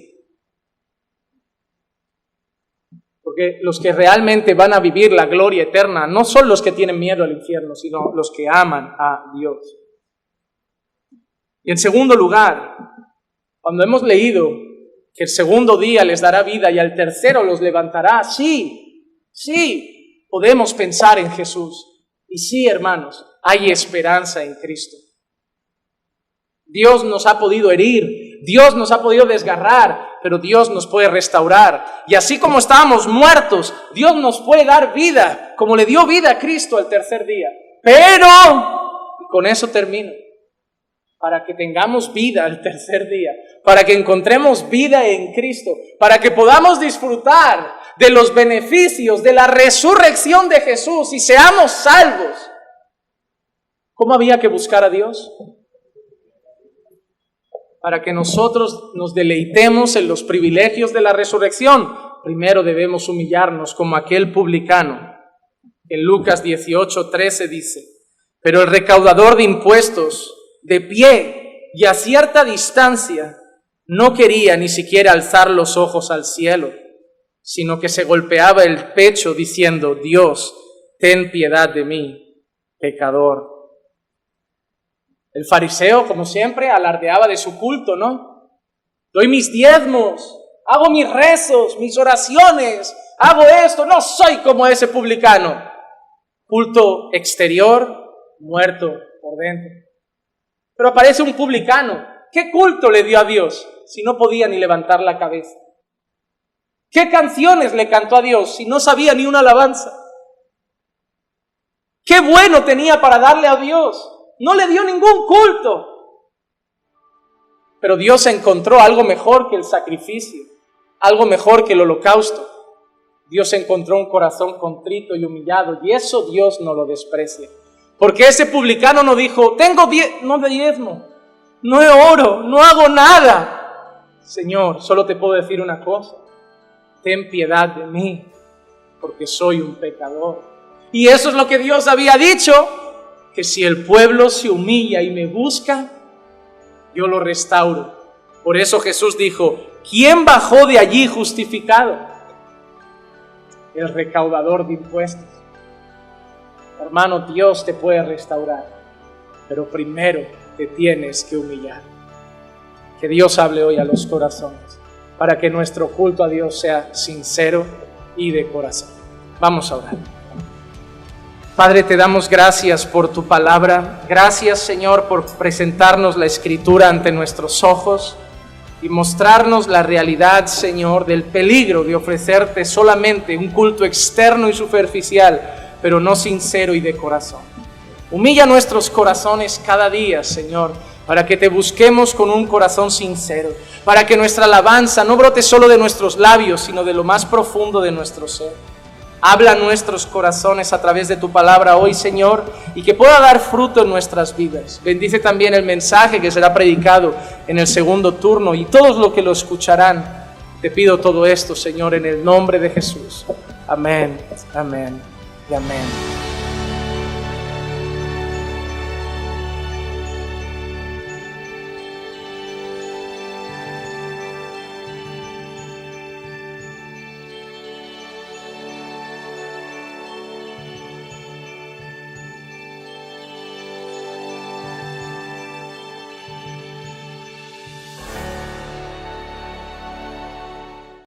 Porque los que realmente van a vivir la gloria eterna no son los que tienen miedo al infierno, sino los que aman a Dios. Y en segundo lugar, cuando hemos leído que el segundo día les dará vida y al tercero los levantará, sí, podemos pensar en Jesús. Y sí, hermanos, hay esperanza en Cristo. Dios nos ha podido herir, Dios nos ha podido desgarrar, pero Dios nos puede restaurar. Y así como estábamos muertos, Dios nos puede dar vida, como le dio vida a Cristo al tercer día. Pero, y con eso termino, para que tengamos vida al tercer día, para que encontremos vida en Cristo, para que podamos disfrutar de los beneficios de la resurrección de Jesús y seamos salvos. ¿Cómo había que buscar a Dios? Para que nosotros nos deleitemos en los privilegios de la resurrección, primero debemos humillarnos como aquel publicano. En Lucas 18:13 dice: pero el recaudador de impuestos, de pie y a cierta distancia, no quería ni siquiera alzar los ojos al cielo, sino que se golpeaba el pecho diciendo: Dios, ten piedad de mí, pecador. El fariseo, como siempre, alardeaba de su culto, ¿no? Doy mis diezmos, hago mis rezos, mis oraciones, hago esto, no soy como ese publicano. Culto exterior, muerto por dentro. Pero aparece un publicano. ¿Qué culto le dio a Dios si no podía ni levantar la cabeza? ¿Qué canciones le cantó a Dios si no sabía ni una alabanza? ¿Qué bueno tenía para darle a Dios? No le dio ningún culto. Pero Dios encontró algo mejor que el sacrificio, algo mejor que el holocausto. Dios encontró un corazón contrito y humillado, y eso Dios no lo desprecia. Porque ese publicano no dijo: tengo no diezmo, no oro, no hago nada. Señor, solo te puedo decir una cosa: ten piedad de mí, porque soy un pecador. Y eso es lo que Dios había dicho, que si el pueblo se humilla y me busca, yo lo restauro. Por eso Jesús dijo: ¿quién bajó de allí justificado? El recaudador de impuestos. Hermano, Dios te puede restaurar, pero primero te tienes que humillar. Que Dios hable hoy a los corazones, para que nuestro culto a Dios sea sincero y de corazón. Vamos a orar. Padre, te damos gracias por tu palabra. Gracias, Señor, por presentarnos la Escritura ante nuestros ojos y mostrarnos la realidad, Señor, del peligro de ofrecerte solamente un culto externo y superficial, pero no sincero y de corazón. Humilla nuestros corazones cada día, Señor, para que te busquemos con un corazón sincero, para que nuestra alabanza no brote solo de nuestros labios, sino de lo más profundo de nuestro ser. Habla a nuestros corazones a través de tu palabra hoy, Señor, y que pueda dar fruto en nuestras vidas. Bendice también el mensaje que será predicado en el segundo turno y todos los que lo escucharán. Te pido todo esto, Señor, en el nombre de Jesús. Amén, amén y amén.